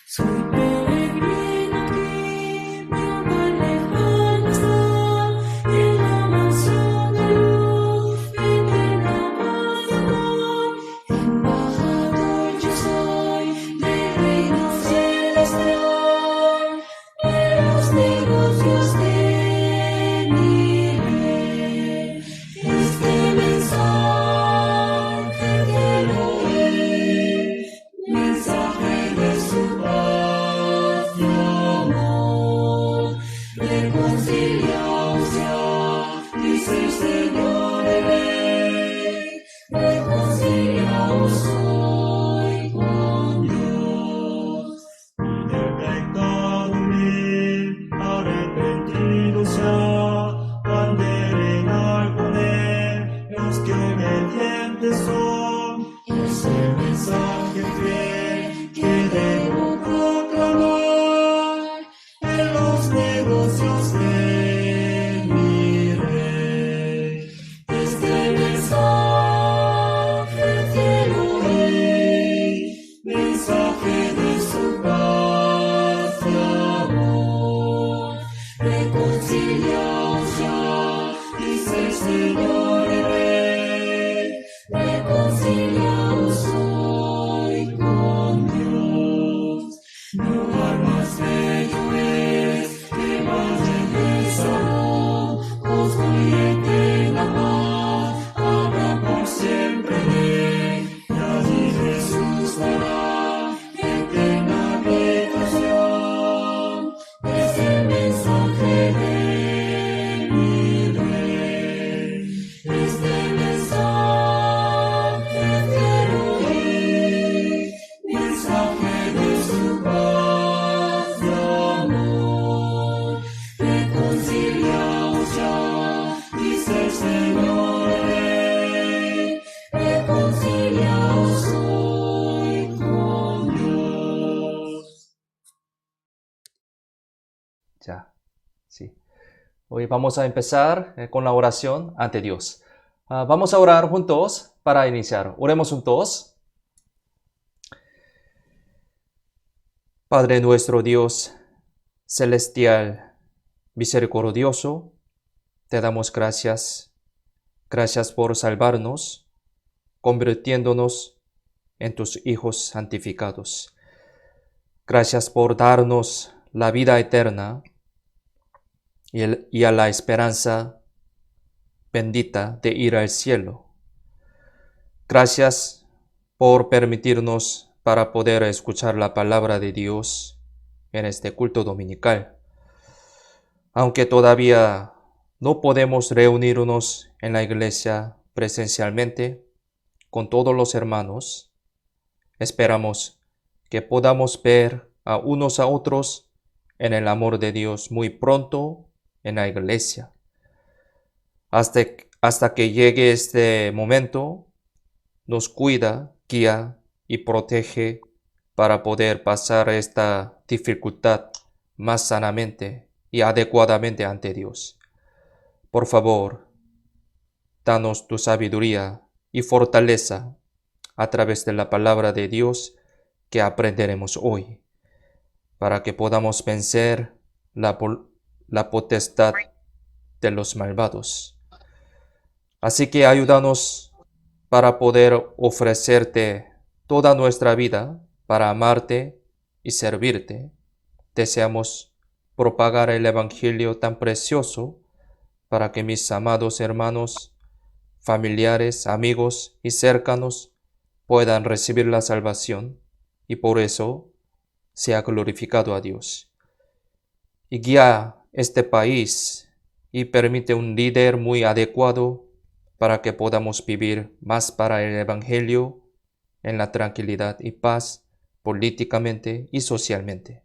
Soy peregrino aquí, mi hogar lejano está, y en la mansión de luz, eterna paz y amor. Embajador yo soy del reino celestial, de los negocios de mi rey. Este mensaje quiero oír, mensaje de su paz y amor. Reconciliaos ya, dice el Señor el Rey, reconciliaos hoy con Dios. Y del pecado mil, arrepentidos ya, anden con él, los que obedientes son. Es el mensaje fiel que debo proclamar en los negocios de mi Rey. Este mensaje quiero oír, mensaje de su paz y amor. Reconciliaos ya, dice el Señor el Rey, reconciliaos hoy con Dios. No hay más bello es que vayan del salón, construyete la paz, habrá por siempre de él, y allí Jesús dará eterna habitación. Es el mensaje de mi Rey. Este mensaje quiero oír, mensaje de su paz y amor. Reconciliaos ya, dice el Señor el Rey, reconciliaos hoy con Dios. Ya, sí. Hoy vamos a empezar con la oración ante Dios. Vamos a orar juntos para iniciar. Oremos juntos. Padre nuestro Dios celestial, misericordioso, te damos gracias. Gracias por salvarnos, convirtiéndonos en tus hijos santificados. Gracias por darnos la vida eterna y a la esperanza bendita de ir al cielo. Gracias por permitirnos para poder escuchar la palabra de Dios en este culto dominical. Aunque todavía no podemos reunirnos en la iglesia presencialmente con todos los hermanos, esperamos que podamos ver a unos a otros en el amor de Dios muy pronto en la iglesia. Hasta que llegue este momento, nos cuida, guía y protege para poder pasar esta dificultad más sanamente y adecuadamente ante Dios. Por favor, danos tu sabiduría y fortaleza a través de la palabra de Dios que aprenderemos hoy, para que podamos vencer la potestad de los malvados. Así que ayúdanos para poder ofrecerte toda nuestra vida para amarte y servirte. Deseamos propagar el Evangelio tan precioso para que mis amados hermanos, familiares, amigos y cercanos puedan recibir la salvación y por eso sea glorificado a Dios. Y guía este país y permite un líder muy adecuado para que podamos vivir más para el Evangelio en la tranquilidad y paz políticamente y socialmente.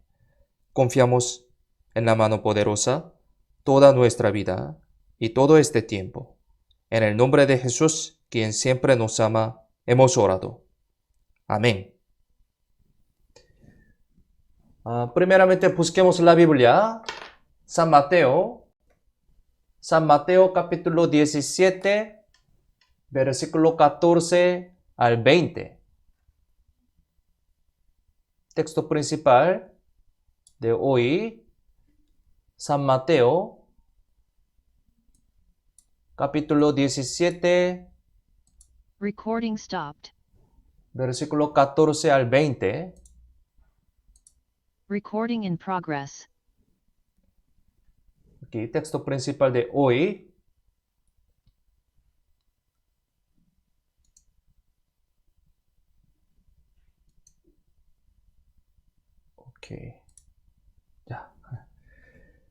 Confiamos en la mano poderosa toda nuestra vida y todo este tiempo. En el nombre de Jesús, quien siempre nos ama, hemos orado. Amén. Primeramente busquemos la Biblia. San Mateo capítulo 17, versículo 14 al 20. texto principal de hoy, San Mateo, capítulo 17, Recording stopped. versículo 14 al 20. Recording in progress. Aquí, texto principal de hoy. Ok. Ya.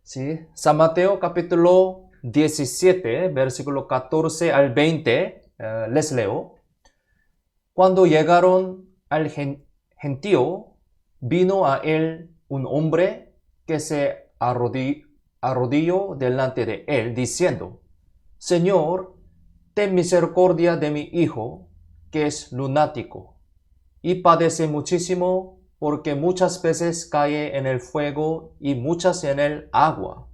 Sí, San Mateo capítulo 17, versículo 14 al 20. Les leo. Cuando llegaron al gentío, vino a él un hombre que se arrodilló delante de él, diciendo: Señor, ten misericordia de mi hijo, que es lunático, y padece muchísimo, porque muchas veces cae en el fuego y muchas en el agua.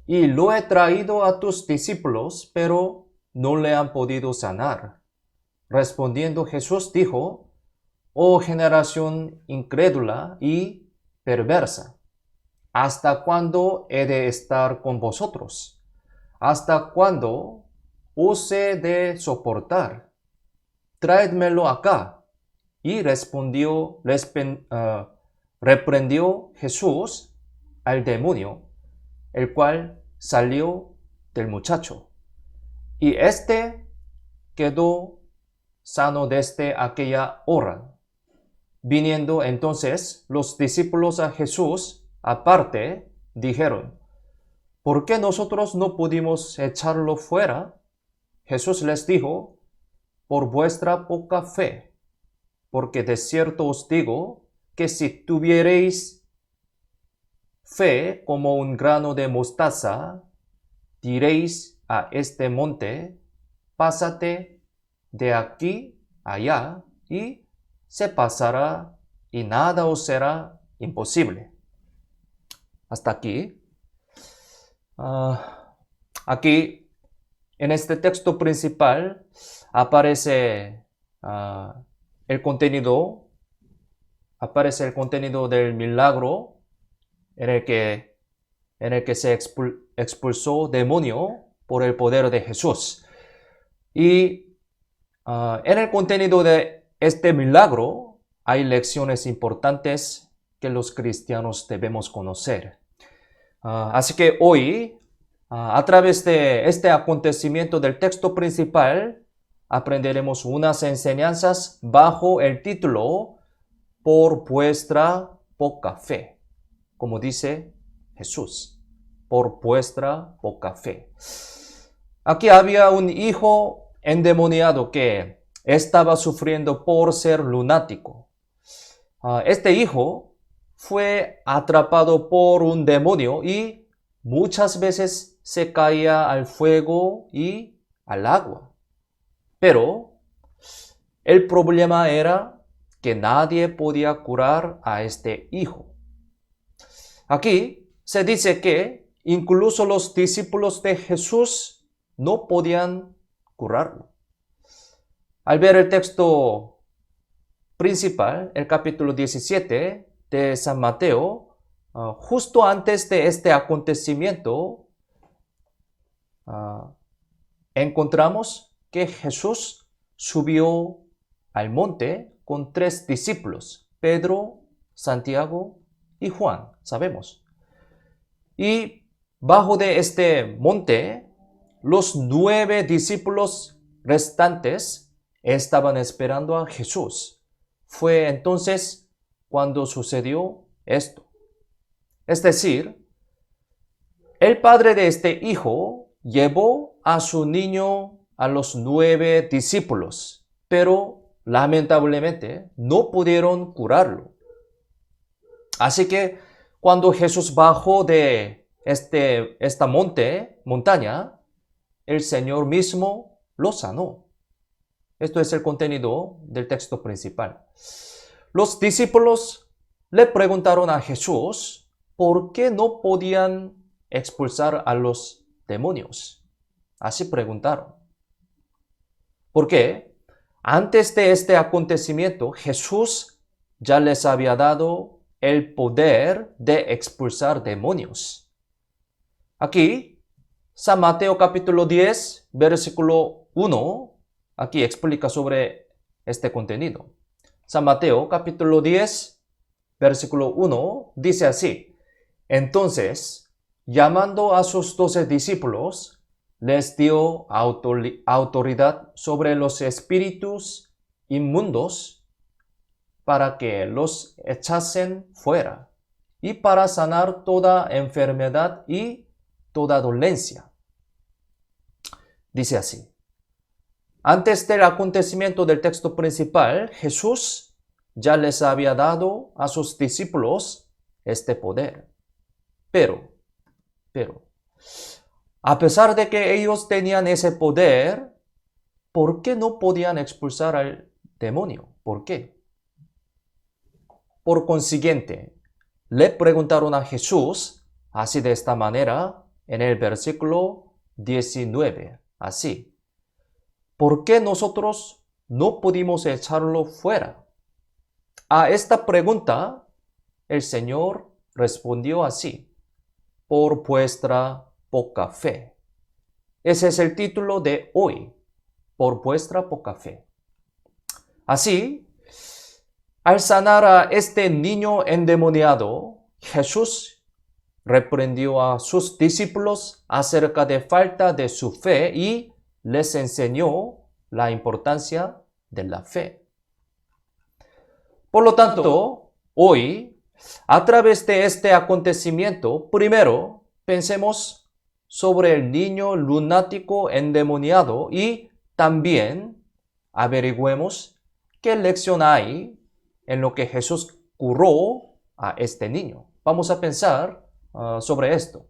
Y lo he traído a tus discípulos, pero no le han podido sanar. Respondiendo Jesús dijo: Oh generación incrédula y perversa, ¿hasta cuándo he de estar con vosotros? ¿Hasta cuándo os he de soportar? Traédmelo acá. Y reprendió Jesús al demonio, el cual salió del muchacho. Y éste quedó sano desde aquella hora. Viniendo entonces los discípulos a Jesús aparte, dijeron: ¿Por qué nosotros no pudimos echarlo fuera? Jesús les dijo: Por vuestra poca fe. Porque de cierto os digo que si tuviereis fe como un grano de mostaza, diréis a este monte: pásate de aquí allá, y se pasará, y nada os será imposible. Hasta aquí. Aquí, en este texto principal, aparece el contenido del milagro en el que se expulsó demonio por el poder de Jesús. Y en el contenido de este milagro hay lecciones importantes que los cristianos debemos conocer. Así que hoy, a través de este acontecimiento del texto principal, aprenderemos unas enseñanzas bajo el título Por vuestra poca fe, como dice Jesús, por vuestra poca fe. Aquí había un hijo endemoniado que estaba sufriendo por ser lunático. Este hijo fue atrapado por un demonio y muchas veces se caía al fuego y al agua. Pero el problema era que nadie podía curar a este hijo. Aquí se dice que incluso los discípulos de Jesús no podían curarlo. Al ver el texto principal, el capítulo 17 de San Mateo, justo antes de este acontecimiento, encontramos que Jesús subió al monte con 3 discípulos, Pedro, Santiago y Juan, sabemos. Y bajo de este monte, los 9 discípulos restantes estaban esperando a Jesús. Fue entonces cuando sucedió esto. Es decir, el padre de este hijo llevó a su niño a los 9 discípulos, pero lamentablemente no pudieron curarlo. Así que cuando Jesús bajó de esta montaña, el Señor mismo lo sanó. Esto es el contenido del texto principal. Los discípulos le preguntaron a Jesús por qué no podían expulsar a los demonios. Así preguntaron. Porque antes de este acontecimiento, Jesús ya les había dado el poder de expulsar demonios. Aquí, San Mateo capítulo 10, versículo 1, aquí explica sobre este contenido. San Mateo capítulo 10, versículo 1, dice así: Entonces, llamando a sus 12 discípulos, les dio autoridad sobre los espíritus inmundos para que los echasen fuera y para sanar toda enfermedad y toda dolencia. Dice así: Antes del acontecimiento del texto principal, Jesús ya les había dado a sus discípulos este poder. Pero, a pesar de que ellos tenían ese poder, ¿por qué no podían expulsar al demonio? ¿Por qué? Por consiguiente, le preguntaron a Jesús, así de esta manera, en el versículo 19, así: ¿Por qué nosotros no pudimos echarlo fuera? A esta pregunta, el Señor respondió así: por vuestra poca fe. Ese es el título de hoy, por vuestra poca fe. Así, al sanar a este niño endemoniado, Jesús reprendió a sus discípulos acerca de falta de su fe y les enseñó la importancia de la fe. Por lo tanto, hoy, a través de este acontecimiento, primero pensemos sobre el niño lunático endemoniado y también averigüemos qué lección hay en lo que Jesús curó a este niño. Vamos a pensar sobre esto.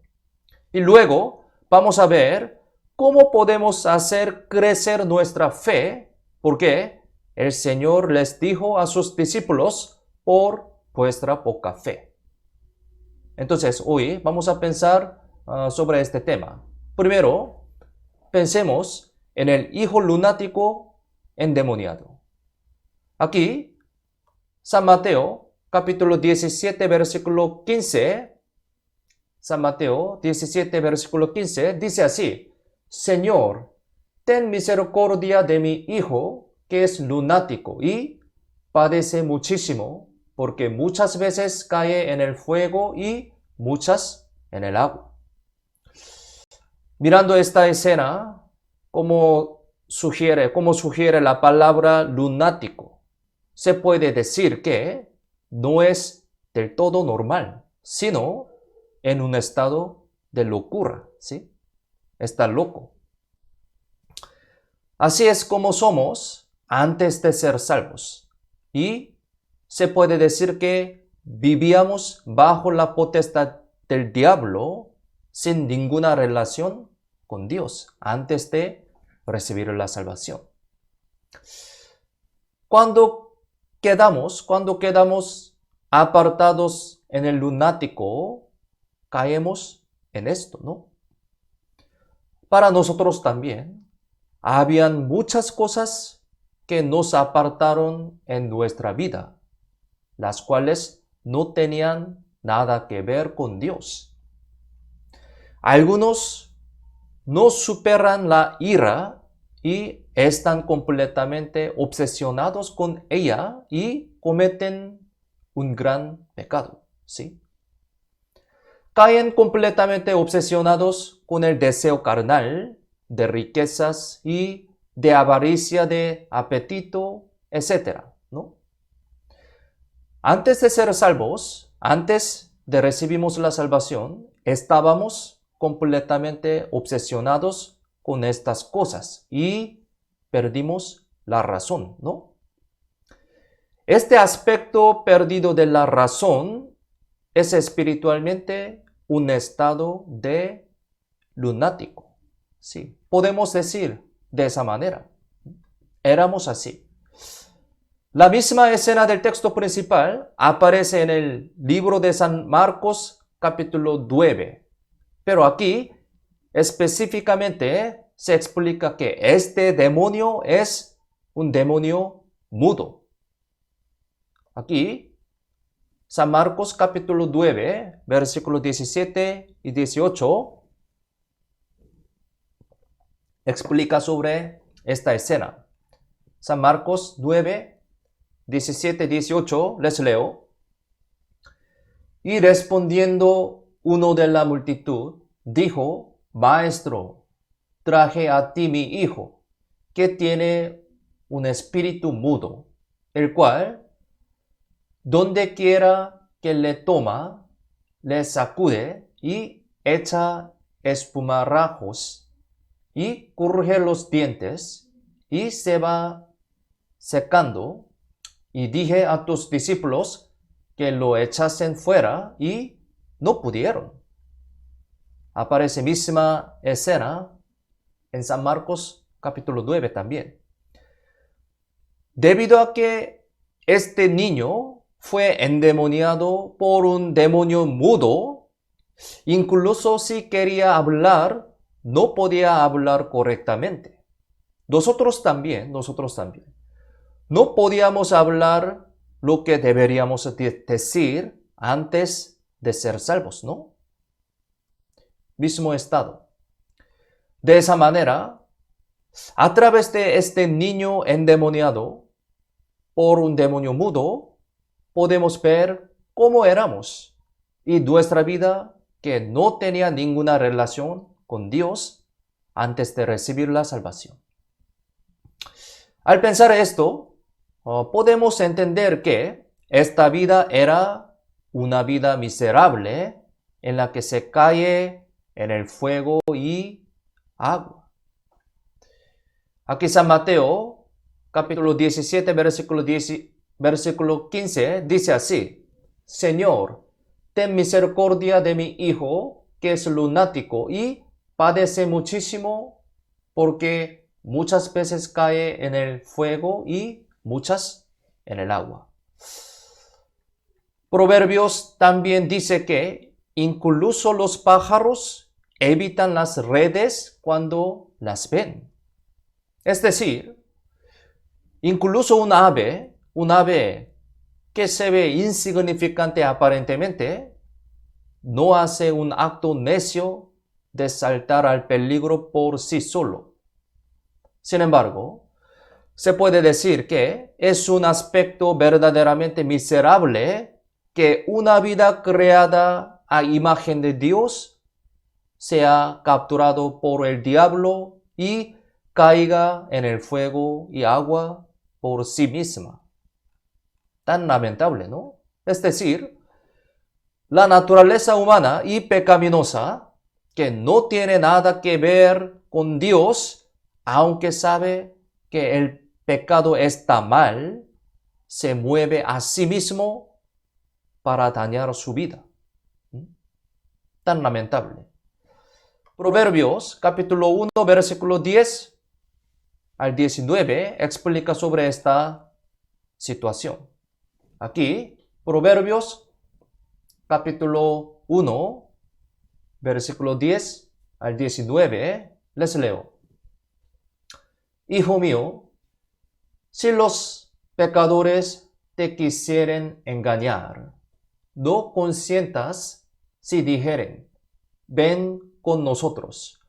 Y luego vamos a ver cómo podemos hacer crecer nuestra fe, porque el Señor les dijo a sus discípulos: por vuestra poca fe. Entonces, hoy vamos a pensar sobre este tema. Primero, pensemos en el hijo lunático endemoniado. Aquí, San Mateo, capítulo 17, versículo 15, San Mateo 17, versículo 15, dice así: Señor, ten misericordia de mi hijo, que es lunático y padece muchísimo, porque muchas veces cae en el fuego y muchas en el agua. Mirando esta escena, como sugiere la palabra lunático, se puede decir que no es del todo normal, sino en un estado de locura, ¿sí? Está loco. Así es como somos antes de ser salvos. Y se puede decir que vivíamos bajo la potestad del diablo sin ninguna relación con Dios antes de recibir la salvación. Cuando quedamos apartados en el lunático, caemos en esto, ¿no? Para nosotros también, habían muchas cosas que nos apartaron en nuestra vida, las cuales no tenían nada que ver con Dios. Algunos no superan la ira y están completamente obsesionados con ella y cometen un gran pecado, ¿sí? Caen completamente obsesionados con el deseo carnal, de riquezas y de avaricia, de apetito, etc., ¿no? Antes de ser salvos, antes de recibimos la salvación, estábamos completamente obsesionados con estas cosas y perdimos la razón, ¿no? Este aspecto perdido de la razón es espiritualmente un estado de lunático, ¿sí? Podemos decir de esa manera. Éramos así. La misma escena del texto principal aparece en el libro de San Marcos, capítulo 9. Pero aquí, específicamente, se explica que este demonio es un demonio mudo. Aquí, San Marcos capítulo 9, versículos 17 y 18, explica sobre esta escena. San Marcos 9, 17 y 18, les leo. Y respondiendo uno de la multitud, dijo, Maestro, traje a ti mi hijo, que tiene un espíritu mudo, el cual, donde quiera que le toma, le sacude y echa espumarajos y cruje los dientes y se va secando. Y dije a tus discípulos que lo echasen fuera y no pudieron. Aparece misma escena en San Marcos capítulo 9 también. Debido a que este niño fue endemoniado por un demonio mudo, incluso si quería hablar, no podía hablar correctamente. Nosotros también. No podíamos hablar lo que deberíamos decir antes de ser salvos, ¿no? Mismo estado. De esa manera, a través de este niño endemoniado por un demonio mudo, podemos ver cómo éramos y nuestra vida que no tenía ninguna relación con Dios antes de recibir la salvación. Al pensar esto, podemos entender que esta vida era una vida miserable en la que se cae en el fuego y agua. Aquí San Mateo, capítulo 17, versículo 15, dice así, Señor, ten misericordia de mi hijo, que es lunático y padece muchísimo porque muchas veces cae en el fuego y muchas en el agua. Proverbios también dice que incluso los pájaros evitan las redes cuando las ven. Es decir, incluso un ave que se ve insignificante aparentemente, no hace un acto necio de saltar al peligro por sí solo. Sin embargo, se puede decir que es un aspecto verdaderamente miserable que una vida creada a imagen de Dios sea capturado por el diablo y caiga en el fuego y agua por sí misma. Tan lamentable, ¿no? Es decir, la naturaleza humana y pecaminosa, que no tiene nada que ver con Dios, aunque sabe que el pecado está mal, se mueve a sí mismo para dañar su vida. Tan lamentable. Proverbios capítulo 1, versículo 10 al 19 explica sobre esta situación. Aquí, Proverbios capítulo 1, versículo 10 al 19, les leo. Hijo mío, si los pecadores te quisieren engañar, no consientas si dijeren, ven con nosotros,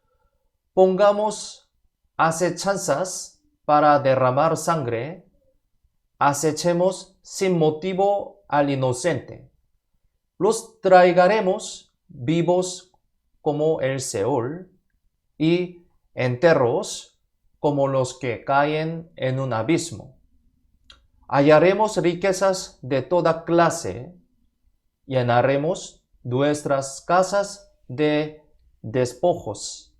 pongamos acechanzas para derramar sangre, acechemos sin motivo al inocente. Los traigaremos vivos como el Seol y enteros como los que caen en un abismo. Hallaremos riquezas de toda clase, llenaremos nuestras casas de despojos.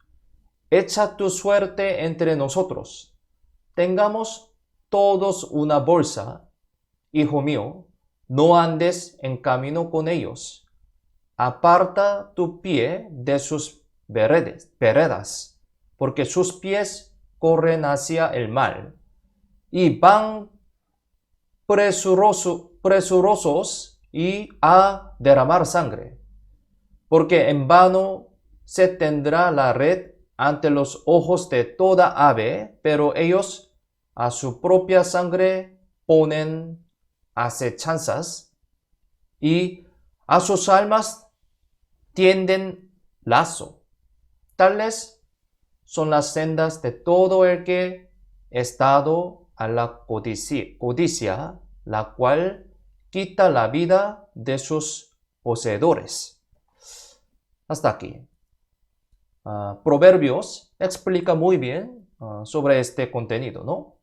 Echa tu suerte entre nosotros. Tengamos todos una bolsa. Hijo mío, no andes en camino con ellos. Aparta tu pie de sus veredas, porque sus pies corren hacia el mal y van presurosos y a derramar sangre, porque en vano se tendrá la red ante los ojos de toda ave, pero ellos a su propia sangre ponen acechanzas y a sus almas tienden lazo. Tales son las sendas de todo el que estado a la codicia, la cual quita la vida de sus poseedores. Hasta aquí. Proverbios explica muy bien sobre este contenido, ¿no?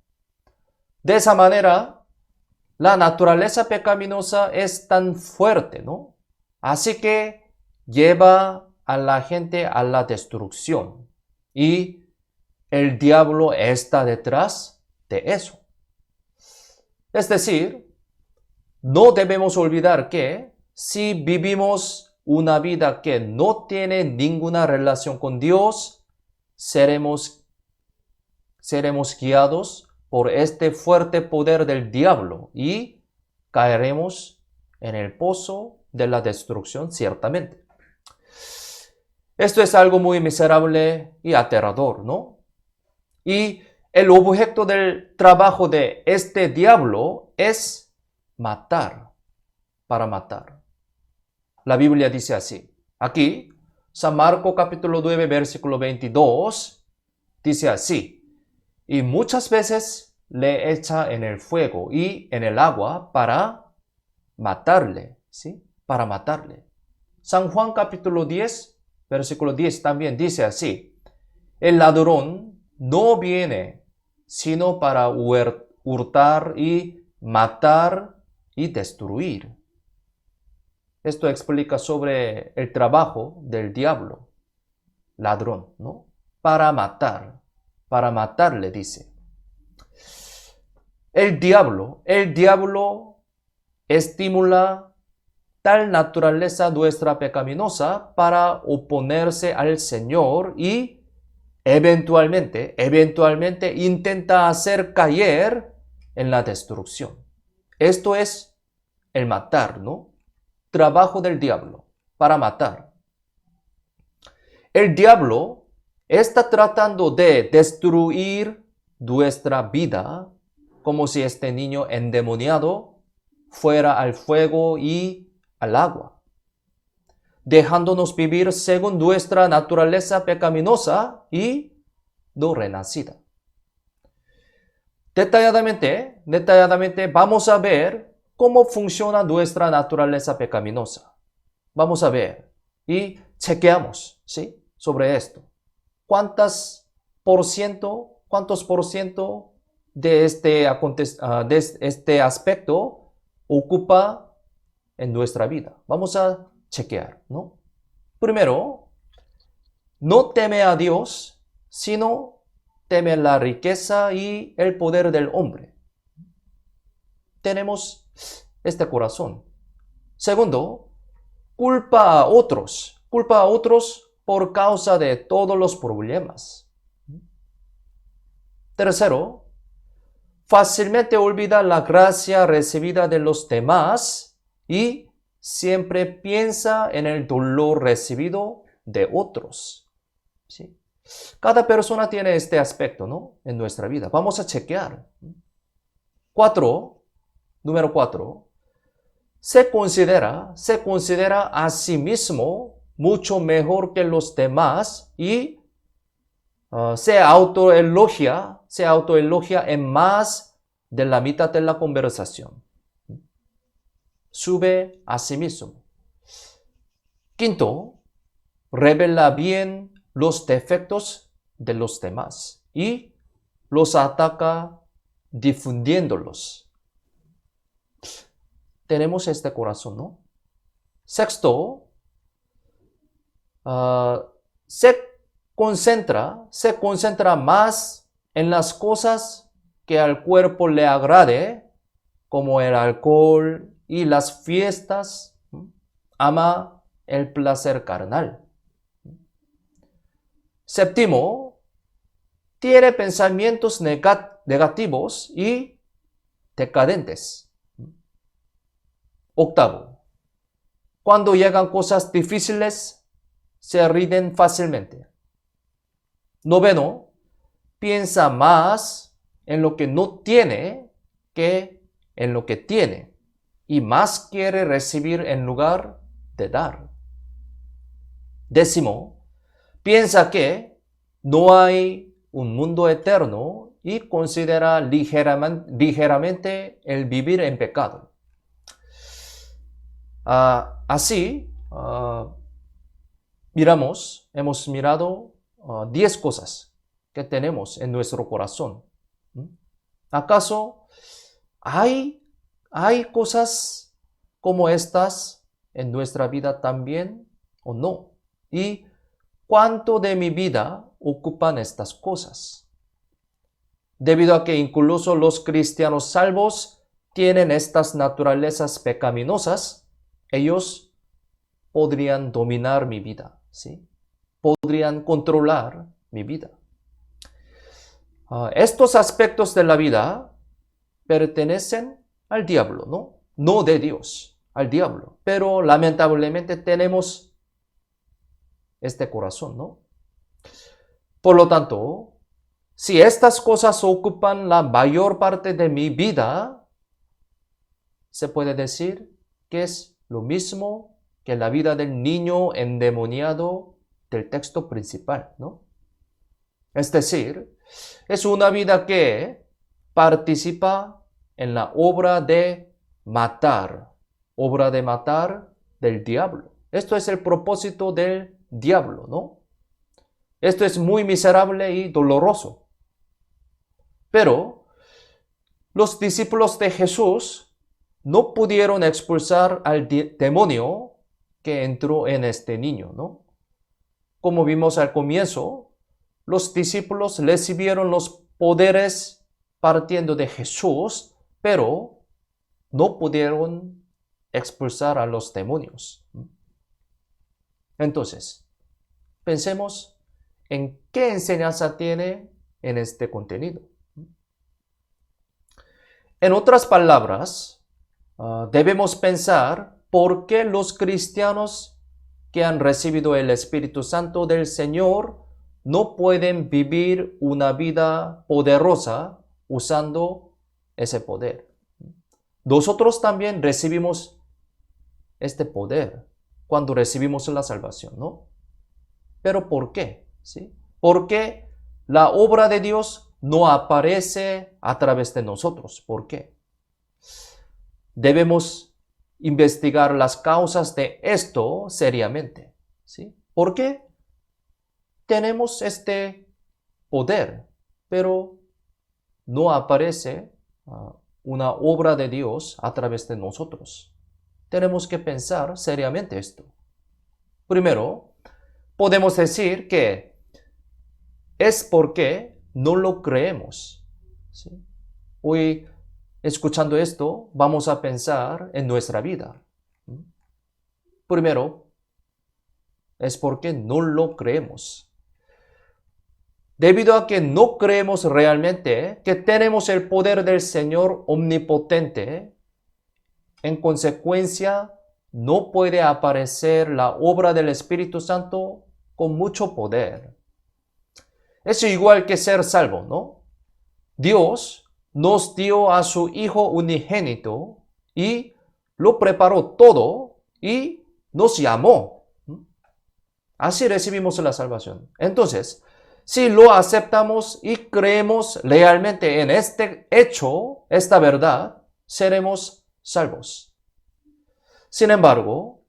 De esa manera, la naturaleza pecaminosa es tan fuerte, ¿no? Así que lleva a la gente a la destrucción. Y el diablo está detrás de eso. Es decir, no debemos olvidar que si vivimos una vida que no tiene ninguna relación con Dios, seremos guiados por este fuerte poder del diablo y caeremos en el pozo de la destrucción ciertamente. Esto es algo muy miserable y aterrador, ¿no? Y el objeto del trabajo de este diablo es matar, para matar. La Biblia dice así. Aquí, San Marcos capítulo 9, versículo 22, dice así. Y muchas veces le echa en el fuego y en el agua para matarle, ¿sí? Para matarle. San Juan capítulo 10, versículo 10 también dice así. El ladrón no viene sino para hurtar y matar y destruir. Esto explica sobre el trabajo del diablo, ladrón, ¿no? Para matarle, dice. El diablo estimula tal naturaleza nuestra pecaminosa para oponerse al Señor y eventualmente intenta hacer caer en la destrucción. Esto es el matar, ¿no? Trabajo del diablo, para matar. El diablo está tratando de destruir nuestra vida como si este niño endemoniado fuera al fuego y al agua, dejándonos vivir según nuestra naturaleza pecaminosa y no renacida. Detalladamente vamos a ver cómo funciona nuestra naturaleza pecaminosa. Vamos a ver y chequeamos, ¿sí? Sobre esto. ¿Cuántos por ciento de este aspecto ocupa en nuestra vida? Vamos a chequear, ¿no? Primero, no teme a Dios, sino teme la riqueza y el poder del hombre. Tenemos este corazón. Segundo, culpa a otros por causa de todos los problemas. Tercero, fácilmente olvida la gracia recibida de los demás y siempre piensa en el dolor recibido de otros. ¿Sí? Cada persona tiene este aspecto, ¿no? En nuestra vida. Vamos a chequear. Número 4. Se considera a sí mismo mucho mejor que los demás y se autoelogia en más de la mitad de la conversación. Sube a sí mismo. Quinto, revela bien los defectos de los demás y los ataca difundiéndolos. Tenemos este corazón, ¿no? Sexto, se concentra más en las cosas que al cuerpo le agrade, como el alcohol y las fiestas. Ama el placer carnal. Séptimo, tiene pensamientos negativos y decadentes. Octavo, cuando llegan cosas difíciles, se rinden fácilmente. Noveno, piensa más en lo que no tiene que en lo que tiene. y más quiere recibir en lugar de dar. Décimo, piensa que no hay un mundo eterno y considera ligeramente el vivir en pecado. Así, hemos mirado 10 cosas que tenemos en nuestro corazón. ¿Acaso hay cosas como estas en nuestra vida también o no? ¿Y cuánto de mi vida ocupan estas cosas? Debido a que incluso los cristianos salvos tienen estas naturalezas pecaminosas, ellos podrían dominar mi vida, ¿sí? Podrían controlar mi vida. Estos aspectos de la vida pertenecen al diablo, ¿no? No de Dios, al diablo. Pero lamentablemente tenemos este corazón, ¿no? Por lo tanto, si estas cosas ocupan la mayor parte de mi vida, se puede decir que es lo mismo que la vida del niño endemoniado del texto principal, ¿no? Es decir, es una vida que participa en la obra de matar del diablo. Esto es el propósito del diablo, ¿no? Esto es muy miserable y doloroso. Pero los discípulos de Jesús no pudieron expulsar al demonio que entró en este niño, ¿no? Como vimos al comienzo, los discípulos recibieron los poderes partiendo de Jesús, pero no pudieron expulsar a los demonios. Entonces, pensemos en qué enseñanza tiene en este contenido. En otras palabras, debemos pensar por qué los cristianos que han recibido el Espíritu Santo del Señor no pueden vivir una vida poderosa usando ese poder. Nosotros también recibimos este poder cuando recibimos la salvación, ¿no? Pero ¿por qué? ¿Sí? ¿Por qué la obra de Dios no aparece a través de nosotros? ¿Por qué? Debemos investigar las causas de esto seriamente, ¿sí? ¿Por qué tenemos este poder, pero no aparece una obra de Dios a través de nosotros? Tenemos que pensar seriamente esto. Primero, podemos decir que es porque no lo creemos, ¿sí? Hoy, escuchando esto, vamos a pensar en nuestra vida. Primero, es porque no lo creemos. Debido a que no creemos realmente que tenemos el poder del Señor omnipotente, en consecuencia, no puede aparecer la obra del Espíritu Santo con mucho poder. Es igual que ser salvo, ¿no? Dios nos dio a su Hijo unigénito y lo preparó todo y nos llamó. Así recibimos la salvación. Entonces, si lo aceptamos y creemos realmente en este hecho, esta verdad, seremos salvos. Sin embargo,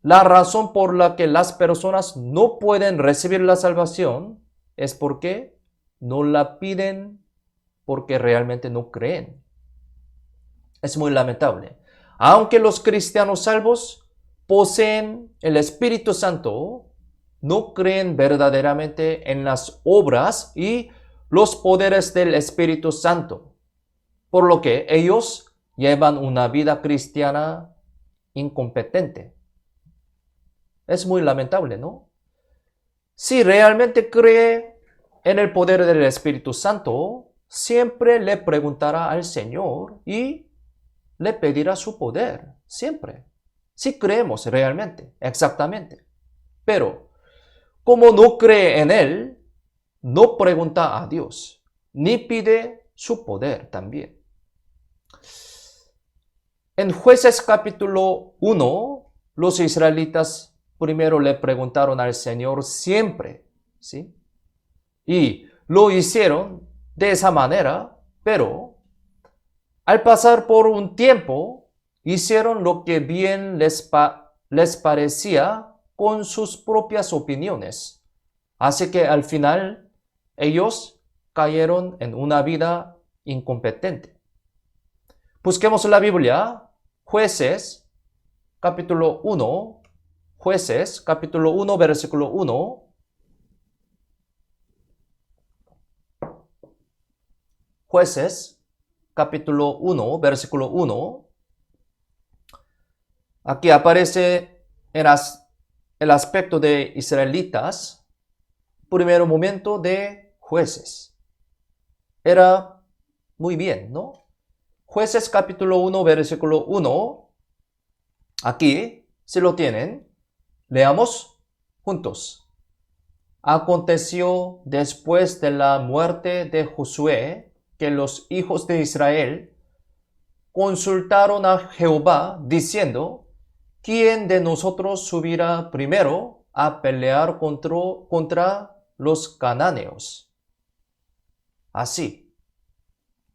la razón por la que las personas no pueden recibir la salvación es porque no la piden, porque realmente no creen. Es muy lamentable. Aunque los cristianos salvos poseen el Espíritu Santo, no creen verdaderamente en las obras y los poderes del Espíritu Santo, por lo que ellos llevan una vida cristiana incompetente. Es muy lamentable, ¿no? Si realmente cree en el poder del Espíritu Santo, siempre le preguntará al Señor y le pedirá su poder, siempre. Si creemos realmente, exactamente. Pero como no cree en Él, no pregunta a Dios, ni pide su poder también. En Jueces capítulo 1, los israelitas primero le preguntaron al Señor siempre, ¿sí? Y lo hicieron de esa manera, pero al pasar por un tiempo, hicieron lo que bien les parecía con sus propias opiniones. Así que al final, ellos cayeron en una vida incompetente. Busquemos la Biblia, Jueces, capítulo 1, Jueces, capítulo 1, versículo 1. Jueces, capítulo 1, versículo 1. Aquí aparece el aspecto de israelitas, primer momento de jueces. Era muy bien, ¿no? Jueces capítulo 1, versículo 1. Aquí, si lo tienen, leamos juntos. Aconteció después de la muerte de Josué que los hijos de Israel consultaron a Jehová diciendo, ¿quién de nosotros subirá primero a pelear contra los cananeos? Así,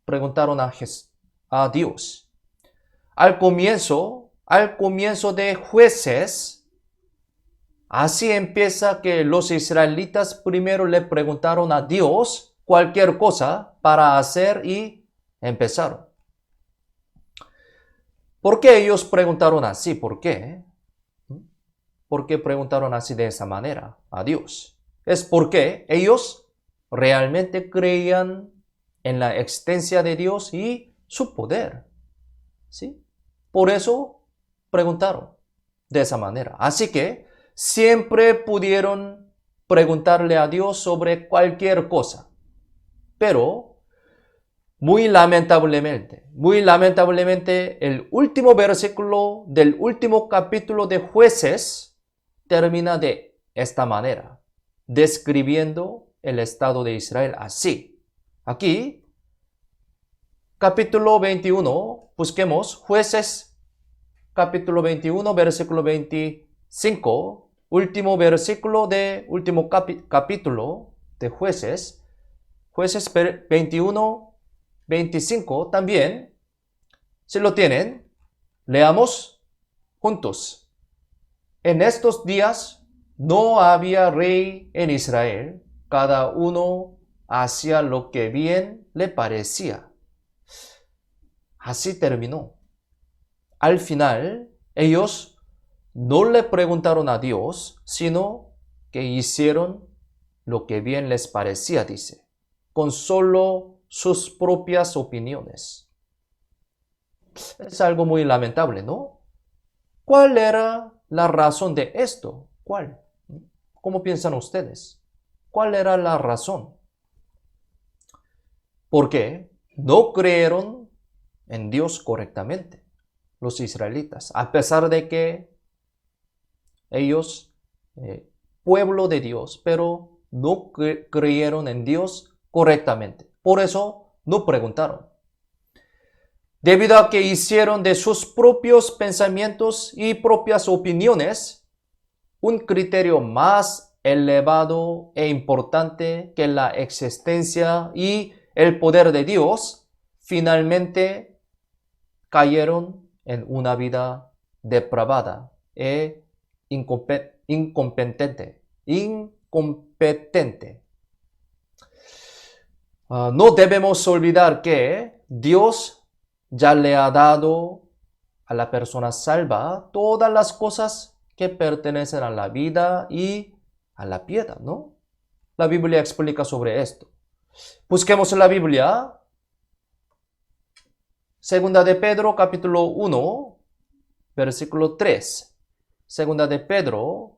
preguntaron a Dios. Al comienzo de Jueces, así empieza que los israelitas primero le preguntaron a Dios cualquier cosa para hacer y empezaron. ¿Por qué ellos preguntaron así? ¿Por qué? ¿Por qué preguntaron así de esa manera a Dios? Es porque ellos realmente creían en la existencia de Dios y su poder. ¿Sí? Por eso preguntaron de esa manera. Así que siempre pudieron preguntarle a Dios sobre cualquier cosa. Pero muy lamentablemente, el último versículo del último capítulo de Jueces termina de esta manera, describiendo el estado de Israel así. Aquí, capítulo 21, busquemos Jueces, capítulo 21, versículo 25, último versículo de último capítulo de Jueces, Jueces 21, 25 también, si lo tienen, leamos juntos. En estos días no había rey en Israel, cada uno hacía lo que bien le parecía. Así terminó. Al final, ellos no le preguntaron a Dios, sino que hicieron lo que bien les parecía, dice, con solo sus propias opiniones. Es algo muy lamentable, ¿no? ¿Cuál era la razón de esto? ¿Cuál? ¿Cómo piensan ustedes? ¿Cuál era la razón? Porque no creyeron en Dios correctamente, los israelitas, a pesar de que ellos, pueblo de Dios, pero no creyeron en Dios correctamente. Por eso no preguntaron. Debido a que hicieron de sus propios pensamientos y propias opiniones un criterio más elevado e importante que la existencia y el poder de Dios, finalmente cayeron en una vida depravada e incompetente. No debemos olvidar que Dios ya le ha dado a la persona salva todas las cosas que pertenecen a la vida y a la piedad, ¿no? La Biblia explica sobre esto. Busquemos la Biblia. Segunda de Pedro, capítulo 1, versículo 3. Segunda de Pedro,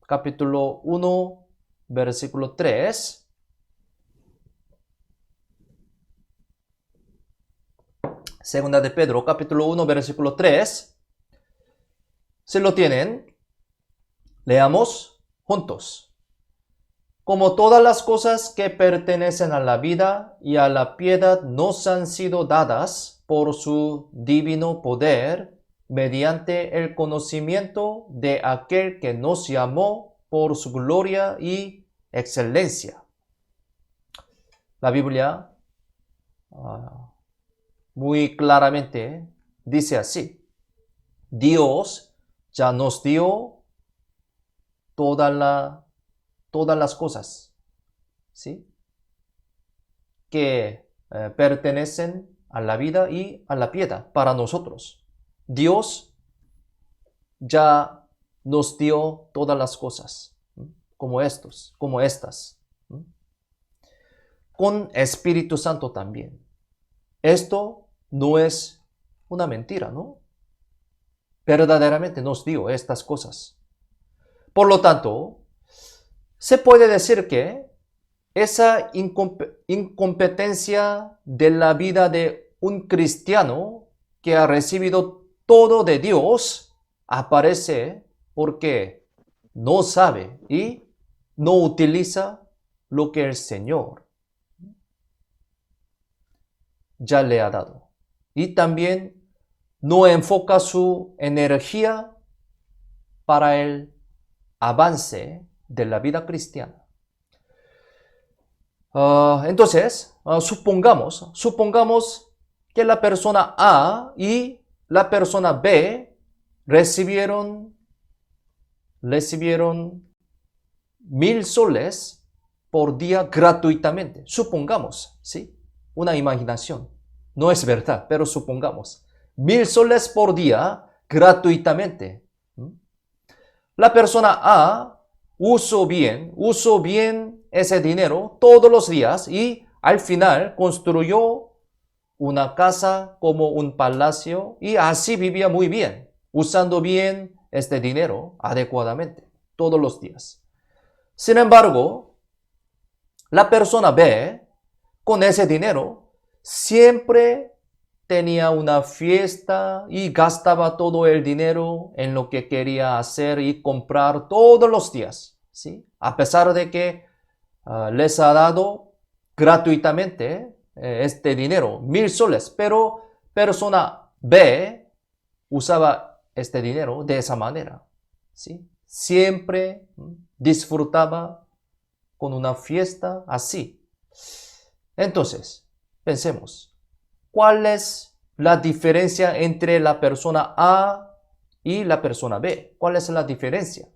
capítulo 1, versículo 3. Segunda de Pedro, capítulo 1, versículo 3. Si lo tienen, leamos juntos. Como todas las cosas que pertenecen a la vida y a la piedad nos han sido dadas, por su divino poder mediante el conocimiento de aquel que nos llamó por su gloria y excelencia. La Biblia muy claramente dice así: Dios ya nos dio todas las cosas, ¿sí?, que pertenecen a la vida y a la piedad para nosotros. Dios ya nos dio todas las cosas, como estas, con Espíritu Santo también. Esto no es una mentira, ¿no? Verdaderamente nos dio estas cosas. Por lo tanto, se puede decir que esa incompetencia de la vida de un cristiano que ha recibido todo de Dios aparece porque no sabe y no utiliza lo que el Señor ya le ha dado. Y también no enfoca su energía para el avance de la vida cristiana. Entonces, supongamos que la persona A y la persona B recibieron 1,000 soles por día gratuitamente. Supongamos, ¿sí? Una imaginación. No es verdad, pero supongamos. 1,000 soles por día gratuitamente. La persona A usó bien ese dinero todos los días y al final construyó una casa como un palacio y así vivía muy bien, usando bien este dinero adecuadamente todos los días. Sin embargo, la persona B, con ese dinero, siempre tenía una fiesta y gastaba todo el dinero en lo que quería hacer y comprar todos los días, ¿sí? A pesar de que les ha dado gratuitamente este dinero, 1,000 soles, pero persona B usaba este dinero de esa manera, ¿sí? Siempre disfrutaba con una fiesta así. Entonces, pensemos, ¿cuál es la diferencia entre la persona A y la persona B? ¿Cuál es la diferencia?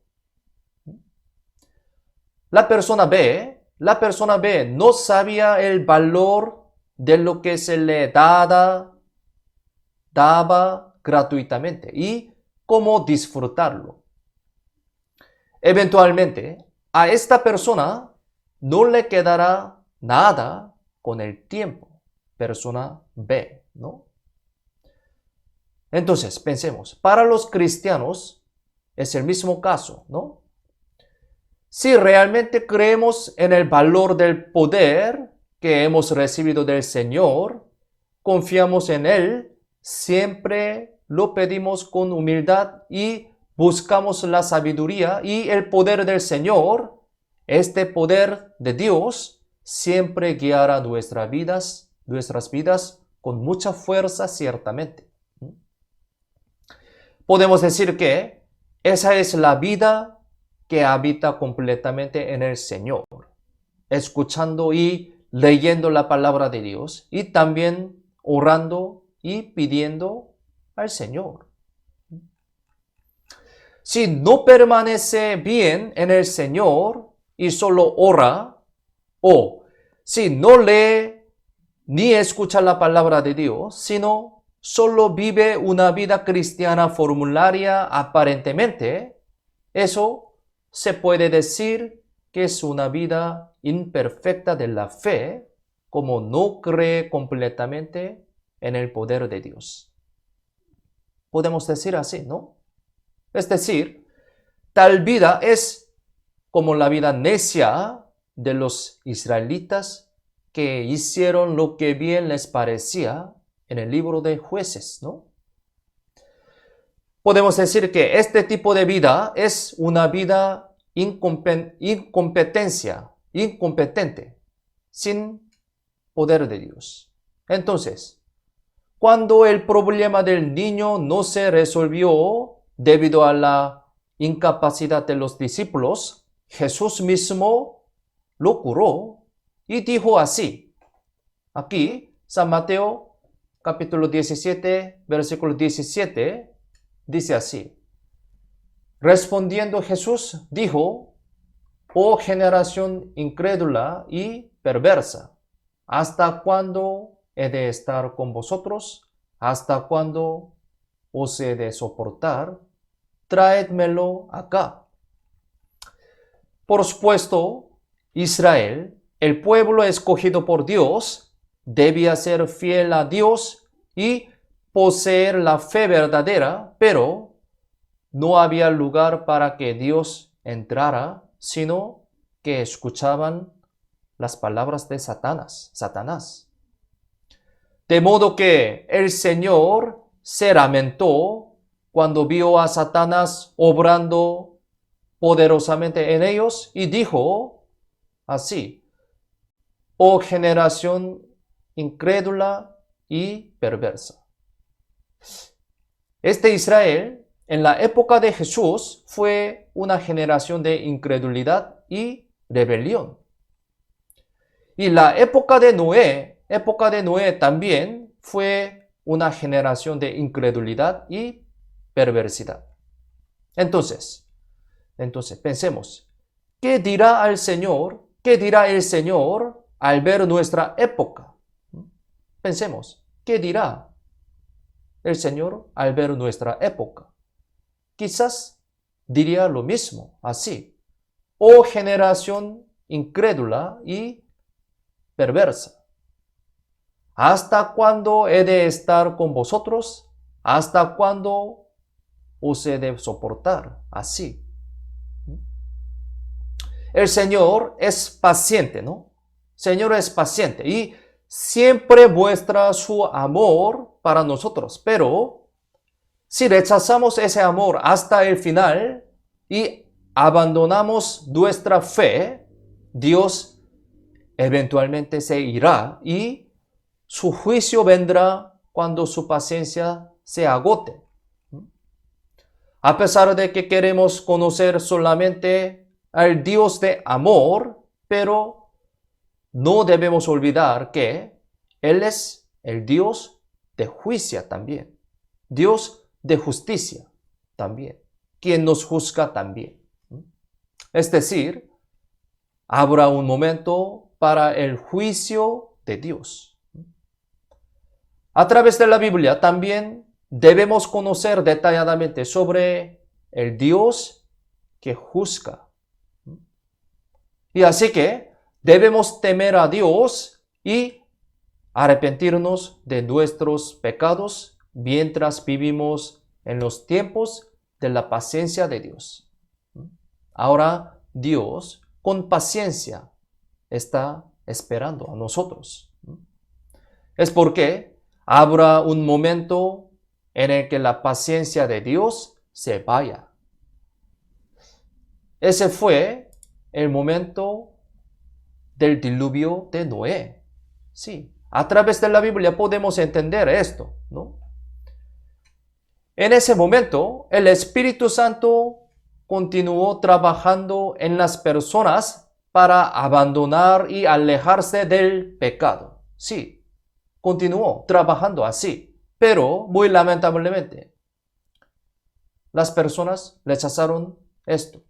La persona B no sabía el valor de lo que se le daba gratuitamente y cómo disfrutarlo. Eventualmente, a esta persona no le quedará nada con el tiempo. Persona B, ¿no? Entonces, pensemos, para los cristianos es el mismo caso, ¿no? Si realmente creemos en el valor del poder que hemos recibido del Señor, confiamos en Él, siempre lo pedimos con humildad y buscamos la sabiduría y el poder del Señor. Este poder de Dios siempre guiará nuestras vidas con mucha fuerza, ciertamente. Podemos decir que esa es la vida que habita completamente en el Señor, escuchando y leyendo la palabra de Dios y también orando y pidiendo al Señor. Si no permanece bien en el Señor y solo ora, o si no lee ni escucha la palabra de Dios, sino solo vive una vida cristiana formularia aparentemente, eso se puede decir que es una vida imperfecta de la fe, como no cree completamente en el poder de Dios. Podemos decir así, ¿no? Es decir, tal vida es como la vida necia de los israelitas que hicieron lo que bien les parecía en el libro de Jueces, ¿no? Podemos decir que este tipo de vida es una vida incompetente, sin poder de Dios. Entonces, cuando el problema del niño no se resolvió debido a la incapacidad de los discípulos, Jesús mismo lo curó y dijo así. Aquí, San Mateo capítulo 17, versículo 17, dice así. Respondiendo Jesús, dijo, oh generación incrédula y perversa, ¿hasta cuándo he de estar con vosotros? ¿Hasta cuándo os he de soportar? Traédmelo acá. Por supuesto, Israel, el pueblo escogido por Dios, debía ser fiel a Dios y poseer la fe verdadera, pero no había lugar para que Dios entrara, sino que escuchaban las palabras de Satanás. De modo que el Señor se lamentó cuando vio a Satanás obrando poderosamente en ellos y dijo así, oh generación incrédula y perversa. Este Israel, en la época de Jesús, fue una generación de incredulidad y rebelión. Y la época de Noé también fue una generación de incredulidad y perversidad. Entonces, pensemos, ¿qué dirá el Señor al ver nuestra época? Pensemos, ¿qué dirá el Señor al ver nuestra época? Quizás diría lo mismo, así, oh generación incrédula y perversa, ¿hasta cuándo he de estar con vosotros? ¿Hasta cuándo os he de soportar? Así. El Señor es paciente, ¿no? Señor es paciente y siempre muestra su amor para nosotros, pero si rechazamos ese amor hasta el final y abandonamos nuestra fe, Dios eventualmente se irá y su juicio vendrá cuando su paciencia se agote. A pesar de que queremos conocer solamente al Dios de amor, pero no debemos olvidar que Él es el Dios de juicio también, Dios de justicia también, quien nos juzga también. Es decir, habrá un momento para el juicio de Dios. A través de la Biblia también debemos conocer detalladamente sobre el Dios que juzga. Y así que debemos temer a Dios y arrepentirnos de nuestros pecados mientras vivimos en los tiempos de la paciencia de Dios. Ahora Dios con paciencia está esperando a nosotros. Es porque habrá un momento en el que la paciencia de Dios se vaya. Ese fue el momento del diluvio de Noé. Sí, a través de la Biblia podemos entender esto, ¿no? En ese momento, el Espíritu Santo continuó trabajando en las personas para abandonar y alejarse del pecado. Sí, continuó trabajando así, pero muy lamentablemente, las personas rechazaron esto.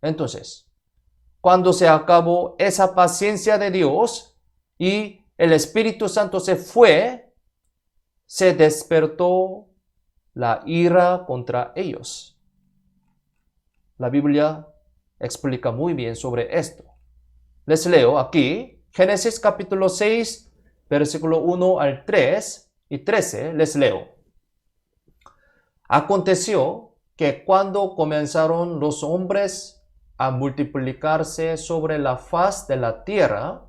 Entonces, cuando se acabó esa paciencia de Dios y el Espíritu Santo se fue, se despertó la ira contra ellos. La Biblia explica muy bien sobre esto. Les leo aquí, Génesis capítulo 6, versículo 1 al 3 y 13, les leo. Aconteció que cuando comenzaron los hombres a multiplicarse sobre la faz de la tierra,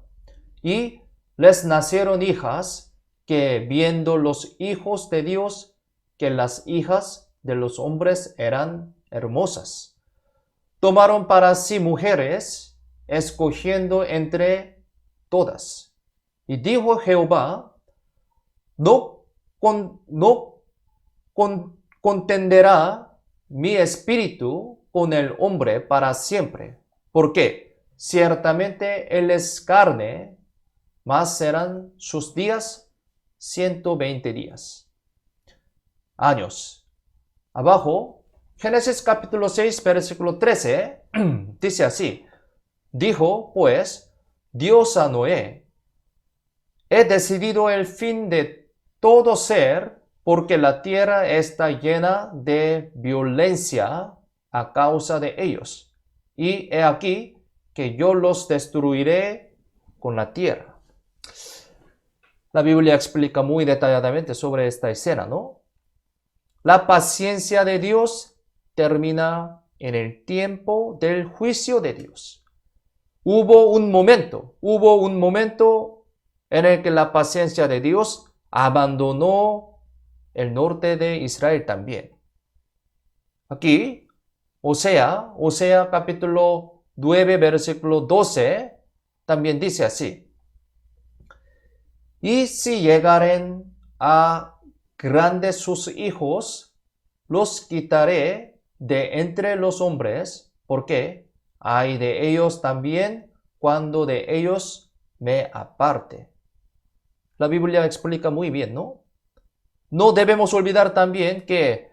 y les nacieron hijas, que viendo los hijos de Dios, que las hijas de los hombres eran hermosas, tomaron para sí mujeres, escogiendo entre todas. Y dijo Jehová, no no contenderá mi espíritu con el hombre para siempre. ¿Por qué? Ciertamente él es carne, mas serán sus días 120 días. Años. Abajo, Génesis capítulo 6, versículo 13, dice así. Dijo, pues, Dios a Noé, he decidido el fin de todo ser, porque la tierra está llena de violencia a causa de ellos. Y he aquí que yo los destruiré con la tierra. La Biblia explica muy detalladamente sobre esta escena, ¿no? La paciencia de Dios termina en el tiempo del juicio de Dios. Hubo un momento en el que la paciencia de Dios abandonó el norte de Israel también. Aquí, Osea capítulo 9, versículo 12, también dice así. Y si llegaren a grandes sus hijos, los quitaré de entre los hombres, porque hay de ellos también cuando de ellos me aparte. La Biblia explica muy bien, ¿no? No debemos olvidar también que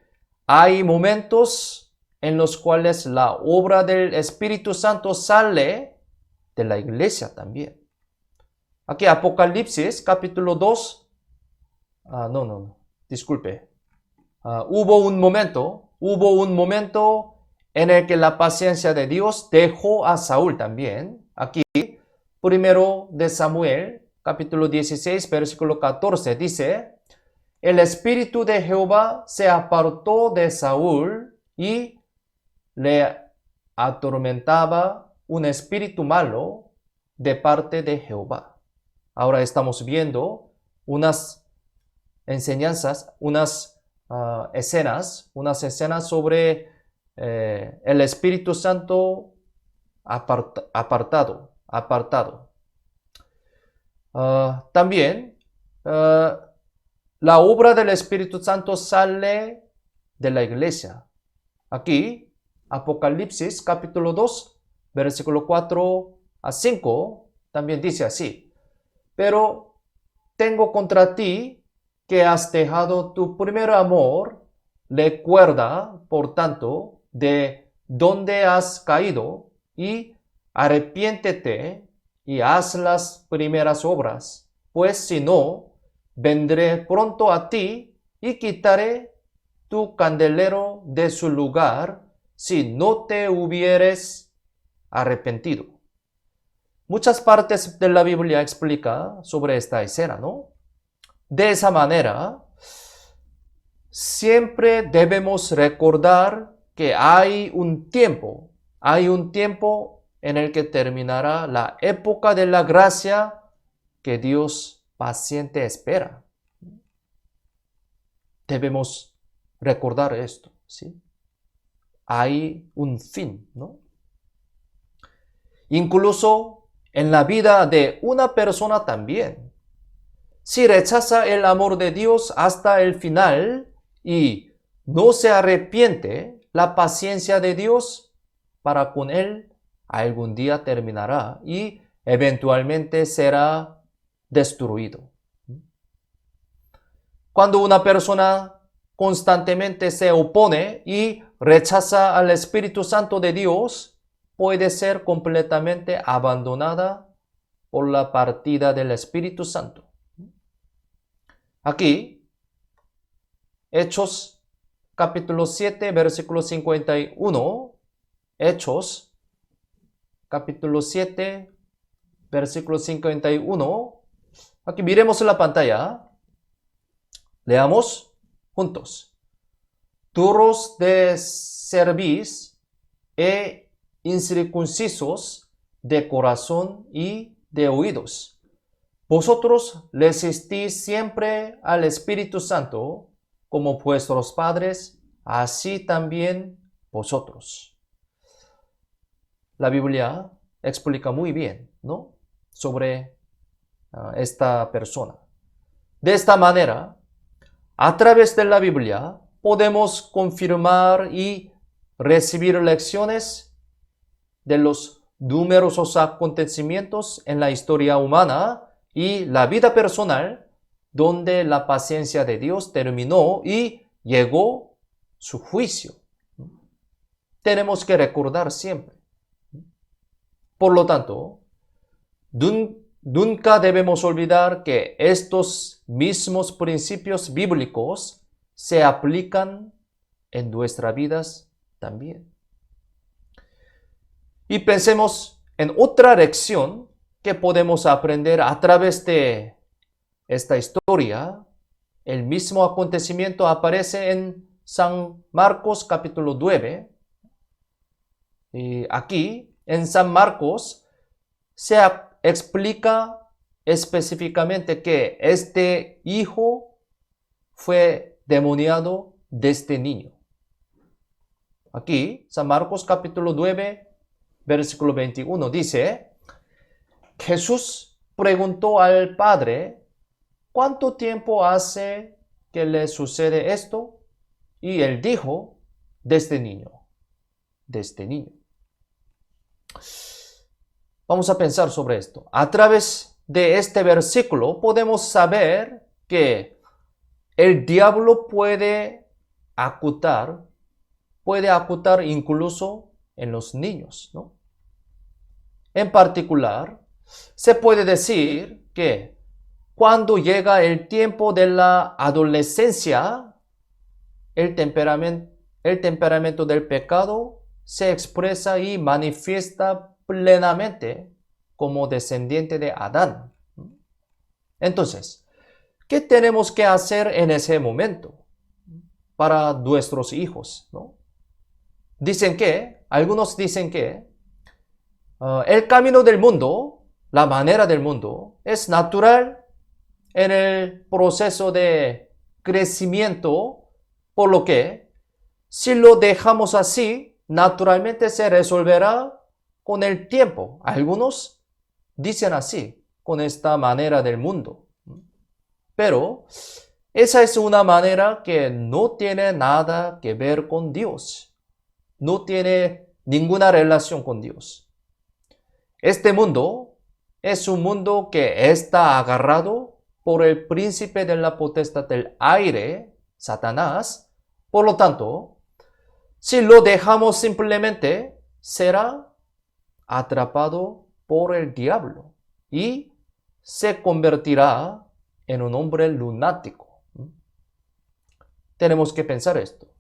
hay momentos en los cuales la obra del Espíritu Santo sale de la iglesia también. Aquí Apocalipsis capítulo 2. Disculpe. Hubo un momento en el que la paciencia de Dios dejó a Saúl también. Aquí, primero de Samuel, capítulo 16, versículo 14, dice, el espíritu de Jehová se apartó de Saúl y le atormentaba un espíritu malo de parte de Jehová. Ahora estamos viendo unas enseñanzas, unas escenas sobre el Espíritu Santo apartado. También la obra del Espíritu Santo sale de la iglesia. Aquí, Apocalipsis capítulo 2, versículo 4 a 5, también dice así. Pero tengo contra ti que has dejado tu primer amor. Recuerda, por tanto, de dónde has caído y arrepiéntete y haz las primeras obras. Pues si no, vendré pronto a ti y quitaré tu candelero de su lugar si no te hubieres arrepentido. Muchas partes de la Biblia explica sobre esta escena, ¿no? De esa manera, siempre debemos recordar que hay un tiempo en el que terminará la época de la gracia que Dios paciente espera. Debemos recordar esto, ¿sí? Hay un fin, ¿no? Incluso en la vida de una persona también. Si rechaza el amor de Dios hasta el final y no se arrepiente, la paciencia de Dios para con él algún día terminará y eventualmente será destruido. Cuando una persona constantemente se opone y rechaza al Espíritu Santo de Dios, puede ser completamente abandonada por la partida del Espíritu Santo. Aquí, Hechos capítulo 7, versículo 51. Hechos capítulo 7, versículo 51. Aquí miremos la pantalla. Leamos juntos. Duros de cerviz e incircuncisos de corazón y de oídos. Vosotros resistís siempre al Espíritu Santo, como vuestros padres, así también vosotros. La Biblia explica muy bien, ¿no? Sobre esta persona. De esta manera, a través de la Biblia podemos confirmar y recibir lecciones de los numerosos acontecimientos en la historia humana y la vida personal, donde la paciencia de Dios terminó y llegó su juicio. Tenemos que recordar siempre. Por lo tanto, nunca debemos olvidar que estos mismos principios bíblicos se aplican en nuestras vidas también. Y pensemos en otra lección que podemos aprender a través de esta historia. El mismo acontecimiento aparece en San Marcos capítulo 9. Y aquí, en San Marcos, se explica específicamente que este hijo fue demoniado desde niño. Aquí, San Marcos capítulo 9, versículo 21 dice: Jesús preguntó al Padre, ¿cuánto tiempo hace que le sucede esto? Y él dijo, desde niño. Desde niño. Vamos a pensar sobre esto. A través de este versículo podemos saber que el diablo puede acutar incluso en los niños, ¿no? En particular, se puede decir que cuando llega el tiempo de la adolescencia, el temperamento del pecado se expresa y manifiesta plenamente como descendiente de Adán. Entonces, ¿qué tenemos que hacer en ese momento para nuestros hijos, ¿no? Algunos dicen que el camino del mundo, la manera del mundo, es natural en el proceso de crecimiento, por lo que si lo dejamos así, naturalmente se resolverá con el tiempo. Algunos dicen así, con esta manera del mundo. Pero esa es una manera que no tiene nada que ver con Dios. No tiene ninguna relación con Dios. Este mundo es un mundo que está agarrado por el príncipe de la potestad del aire, Satanás. Por lo tanto, si lo dejamos simplemente, será atrapado por el diablo y se convertirá en un hombre lunático. Tenemos que pensar esto.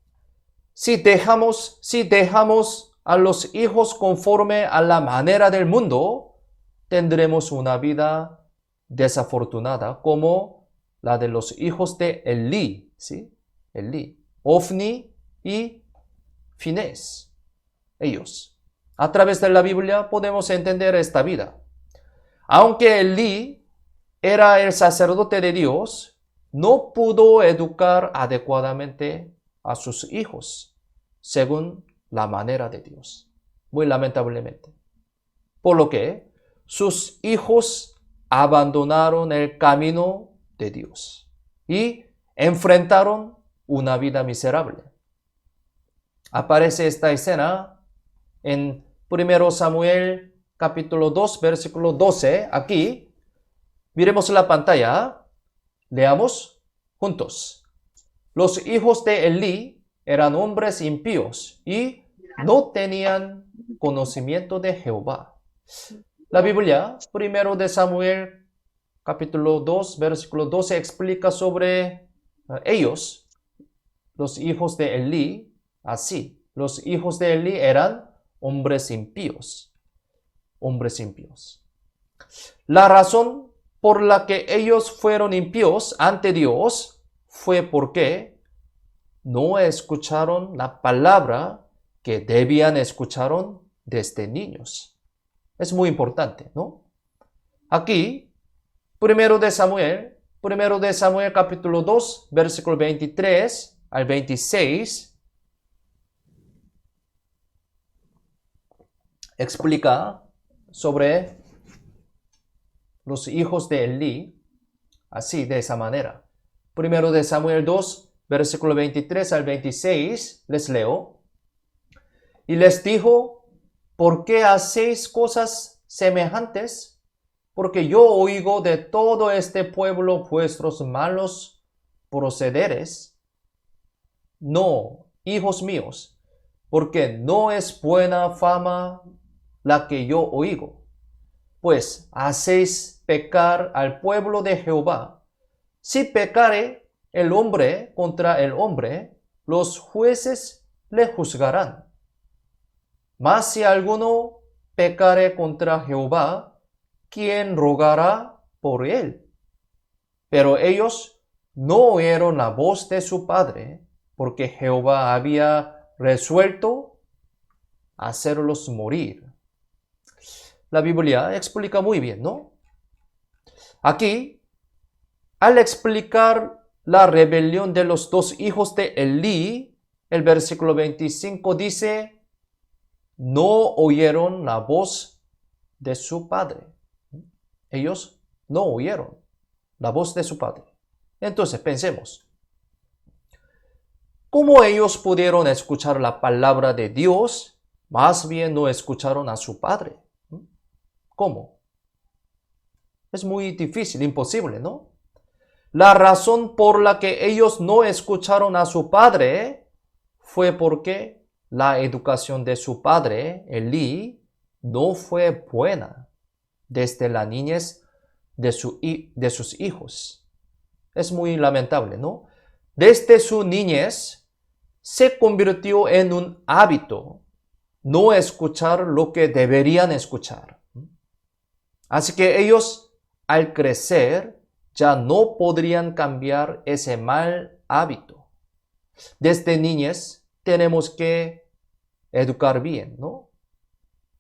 Si dejamos a los hijos conforme a la manera del mundo, tendremos una vida desafortunada como la de los hijos de Elí, ¿sí? Elí, Ofni y Finés. Ellos. A través de la Biblia podemos entender esta vida. Aunque Elí era el sacerdote de Dios, no pudo educar adecuadamente a sus hijos según la manera de Dios. Muy lamentablemente. Por lo que sus hijos abandonaron el camino de Dios y enfrentaron una vida miserable. Aparece esta escena en 1 Samuel capítulo 2, versículo 12. Aquí, miremos la pantalla. Leamos juntos. Los hijos de Elí eran hombres impíos y no tenían conocimiento de Jehová. La Biblia, 1 de Samuel capítulo 2, versículo 12, explica sobre ellos, los hijos de Elí, así. Los hijos de Elí eran hombres impíos. Hombres impíos. La razón por la que ellos fueron impíos ante Dios fue porque no escucharon la palabra que debían escuchar desde niños. Es muy importante, ¿no? Aquí, 1 de Samuel capítulo 2, versículo 23 al 26, explica sobre los hijos de Elí, así, de esa manera. Primero de Samuel 2, versículo 23 al 26, les leo. Y les dijo, ¿por qué hacéis cosas semejantes? Porque yo oigo de todo este pueblo vuestros malos procederes. No, hijos míos, porque no es buena fama la que yo oigo, pues hacéis pecar al pueblo de Jehová. Si pecare el hombre contra el hombre, los jueces le juzgarán. Mas si alguno pecare contra Jehová, ¿quién rogará por él? Pero ellos no oyeron la voz de su padre, porque Jehová había resuelto hacerlos morir. La Biblia explica muy bien, ¿no? Aquí, al explicar la rebelión de los dos hijos de Elí, el versículo 25 dice, no oyeron la voz de su padre. Ellos no oyeron la voz de su padre. Entonces, pensemos, ¿cómo ellos pudieron escuchar la palabra de Dios? Más bien no escucharon a su padre. ¿Cómo? Es muy difícil, imposible, ¿no? La razón por la que ellos no escucharon a su padre fue porque la educación de su padre, Elí, no fue buena desde la niñez de sus hijos. Es muy lamentable, ¿no? Desde su niñez se convirtió en un hábito no escuchar lo que deberían escuchar. Así que ellos, al crecer, ya no podrían cambiar ese mal hábito. Desde niñez tenemos que educar bien, ¿no?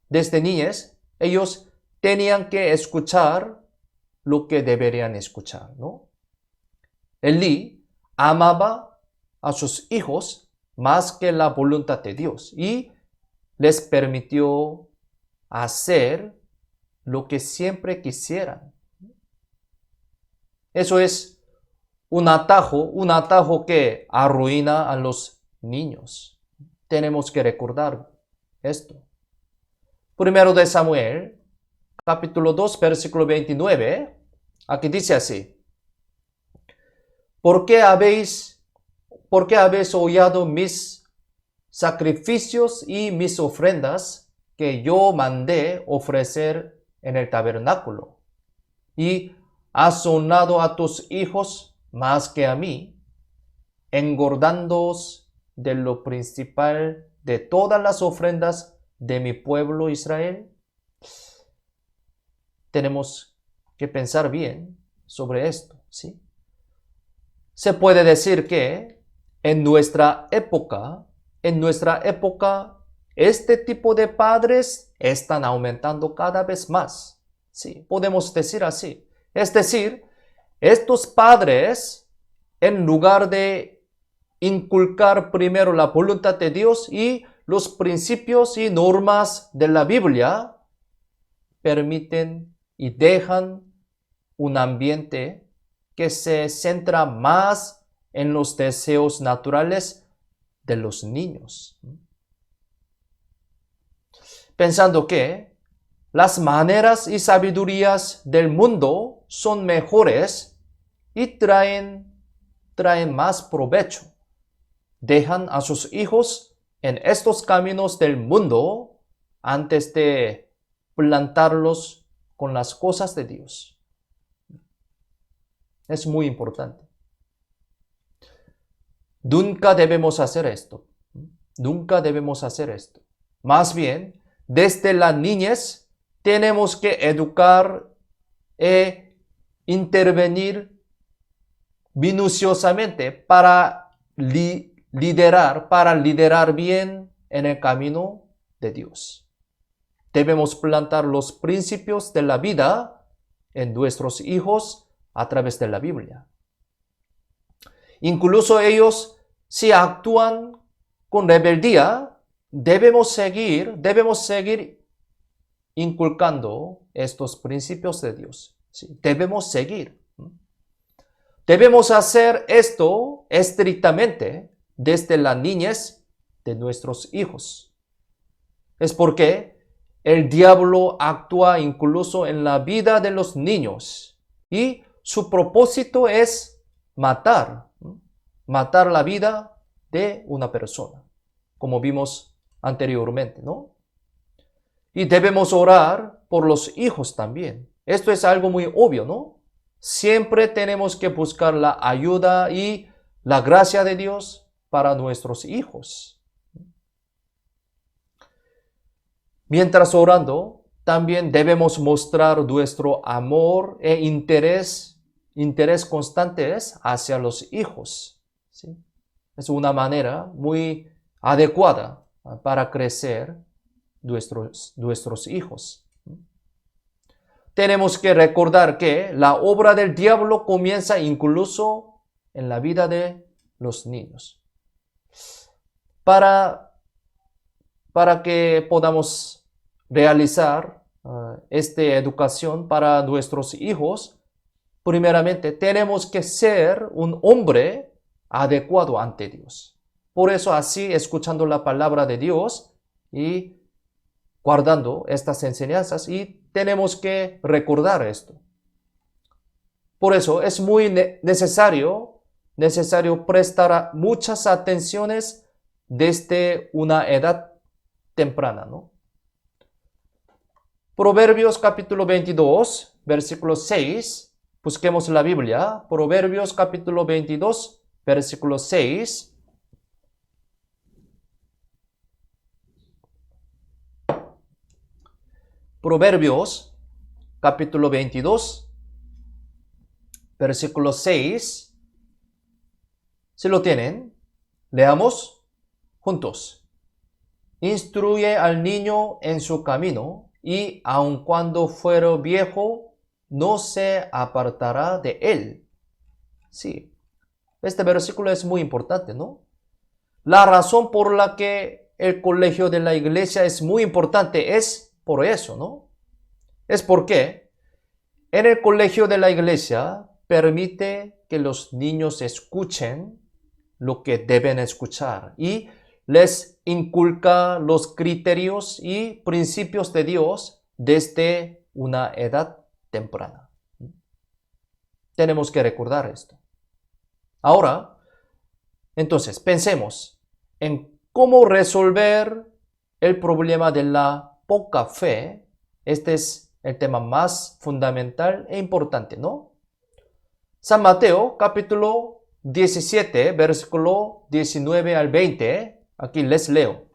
Desde niñez ellos tenían que escuchar lo que deberían escuchar, ¿no? Elí amaba a sus hijos más que la voluntad de Dios y les permitió hacer lo que siempre quisieran. Eso es un atajo que arruina a los niños. Tenemos que recordar esto. Primero de Samuel, capítulo 2, versículo 29, aquí dice así. ¿Por qué habéis hollado mis sacrificios y mis ofrendas que yo mandé ofrecer en el tabernáculo? Y has honrado a tus hijos más que a mí, engordándoos de lo principal de todas las ofrendas de mi pueblo Israel. Tenemos que pensar bien sobre esto, ¿sí? Se puede decir que en nuestra época, este tipo de padres están aumentando cada vez más. Sí, podemos decir así. Es decir, estos padres, en lugar de inculcar primero la voluntad de Dios y los principios y normas de la Biblia, permiten y dejan un ambiente que se centra más en los deseos naturales de los niños. Pensando que las maneras y sabidurías del mundo son mejores y traen más provecho. Dejan a sus hijos en estos caminos del mundo antes de plantarlos con las cosas de Dios. Es muy importante. Nunca debemos hacer esto. Nunca debemos hacer esto. Más bien, desde la niñez tenemos que educar e intervenir minuciosamente para liderar bien en el camino de Dios. Debemos plantar los principios de la vida en nuestros hijos a través de la Biblia. Incluso ellos, si actúan con rebeldía, debemos seguir inculcando estos principios de Dios. ¿Sí? Debemos seguir. Debemos hacer esto estrictamente desde la niñez de nuestros hijos. Es porque el diablo actúa incluso en la vida de los niños y su propósito es matar la vida de una persona, como vimos anteriormente, ¿no? Y debemos orar por los hijos también. Esto es algo muy obvio, ¿no? Siempre tenemos que buscar la ayuda y la gracia de Dios para nuestros hijos. Mientras orando, también debemos mostrar nuestro amor e interés constantes hacia los hijos, ¿sí? Es una manera muy adecuada para crecer nuestros hijos. Tenemos que recordar que la obra del diablo comienza incluso en la vida de los niños. Para que podamos realizar esta educación para nuestros hijos, primeramente tenemos que ser un hombre adecuado ante Dios. Por eso así, escuchando la palabra de Dios y guardando estas enseñanzas, y tenemos que recordar esto. Por eso es muy necesario prestar muchas atenciones desde una edad temprana, ¿no? Proverbios capítulo 22, versículo 6. Busquemos la Biblia. Proverbios capítulo 22, versículo 6. Proverbios capítulo 22, versículo 6. Si lo tienen, leamos juntos. Instruye al niño en su camino, y aun cuando fuere viejo, no se apartará de él. Sí, este versículo es muy importante, ¿no? La razón por la que el colegio de la iglesia es muy importante es por eso, ¿no? Es porque en el colegio de la iglesia permite que los niños escuchen lo que deben escuchar y les inculca los criterios y principios de Dios desde una edad temprana. Tenemos que recordar esto. Ahora, entonces, pensemos en cómo resolver el problema de la poca fe. Este es el tema más fundamental e importante, ¿no? San Mateo, capítulo 17, versículo 19 al 20. Aquí les leo.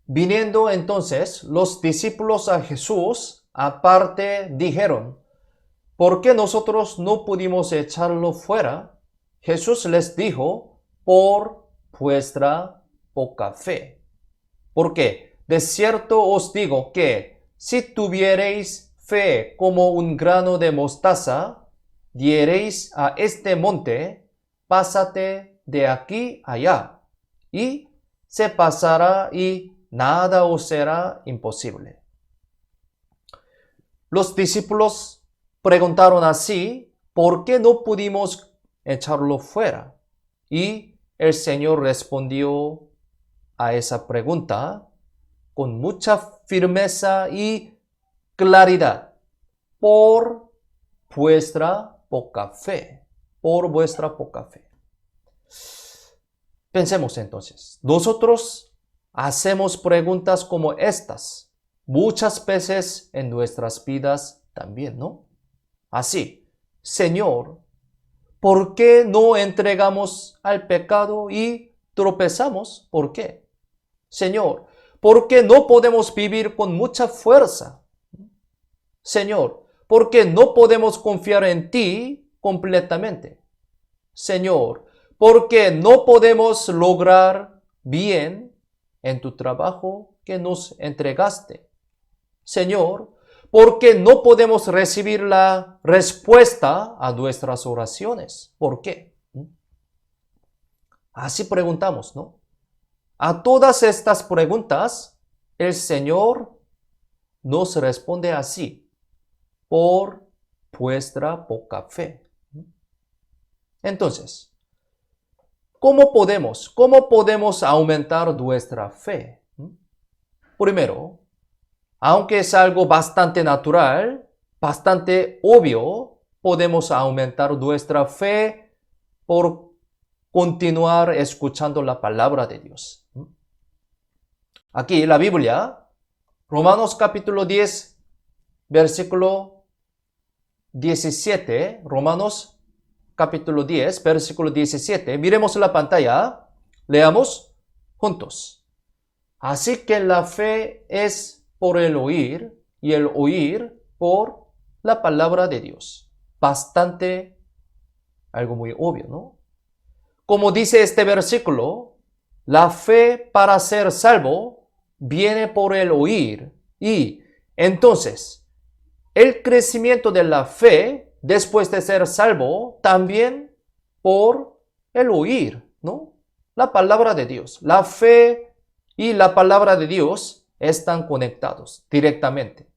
Viniendo entonces los discípulos a Jesús, aparte dijeron: ¿por qué nosotros no pudimos echarlo fuera? Jesús les dijo: por vuestra poca fe. Porque de cierto os digo que si tuviereis fe como un grano de mostaza, diréis a este monte: pásate de aquí allá, y se pasará, y nada os será imposible. Los discípulos preguntaron así: ¿por qué no pudimos echarlo fuera? Y el Señor respondió a esa pregunta con mucha firmeza y claridad: por vuestra poca fe. Por vuestra poca fe. Pensemos entonces, nosotros hacemos preguntas como estas muchas veces en nuestras vidas también, ¿no? Así: Señor, ¿por qué no entregamos al pecado y tropezamos? ¿Por qué? Señor, ¿por qué no podemos vivir con mucha fuerza? Señor, ¿por qué no podemos confiar en ti completamente? Señor, ¿por qué no podemos lograr bien en tu trabajo que nos entregaste? Señor, ¿por qué no podemos recibir la respuesta a nuestras oraciones? ¿Por qué? Así preguntamos, ¿no? A todas estas preguntas, el Señor nos responde así: por vuestra poca fe. Entonces, ¿cómo podemos aumentar nuestra fe? Primero, aunque es algo bastante natural, bastante obvio, podemos aumentar nuestra fe por continuar escuchando la palabra de Dios. Aquí la Biblia, Romanos capítulo 10, versículo 17, Romanos capítulo 10, versículo 17. Miremos la pantalla, leamos juntos. Así que la fe es por el oír y el oír por la palabra de Dios. Bastante, algo muy obvio, ¿no? Como dice este versículo, la fe para ser salvo viene por el oír y entonces el crecimiento de la fe después de ser salvo también por el oír, ¿no? La palabra de Dios. La fe y la palabra de Dios están conectados directamente.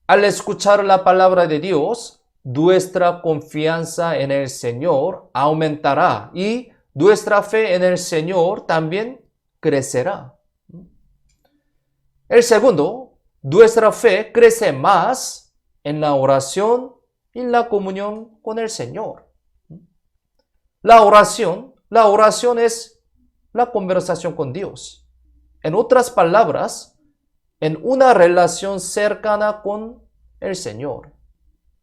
Al escuchar la palabra de Dios, nuestra confianza en el Señor aumentará y nuestra fe en el Señor también crecerá. El segundo, nuestra fe crece más en la oración y la comunión con el Señor. La oración es la conversación con Dios. En otras palabras, en una relación cercana con el Señor.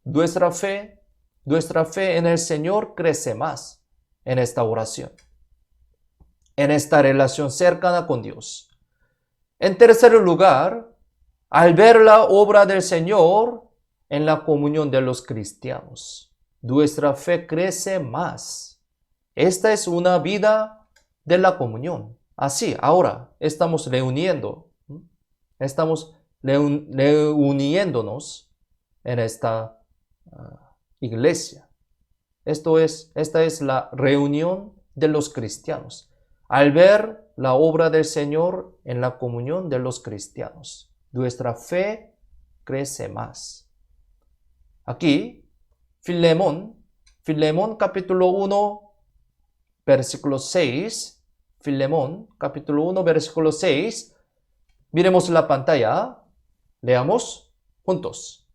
Nuestra fe en el Señor crece más en esta oración, en esta relación cercana con Dios. En tercer lugar, al ver la obra del Señor en la comunión de los cristianos, nuestra fe crece más. Esta es una vida de la comunión. Así, ahora estamos reuniéndonos en esta iglesia. Esta es la reunión de los cristianos. Al ver la obra del Señor en la comunión de los cristianos, nuestra fe crece más. Aquí, Filemón capítulo 1, versículo 6. Filemón capítulo 1, versículo 6. Miremos la pantalla. Leamos juntos.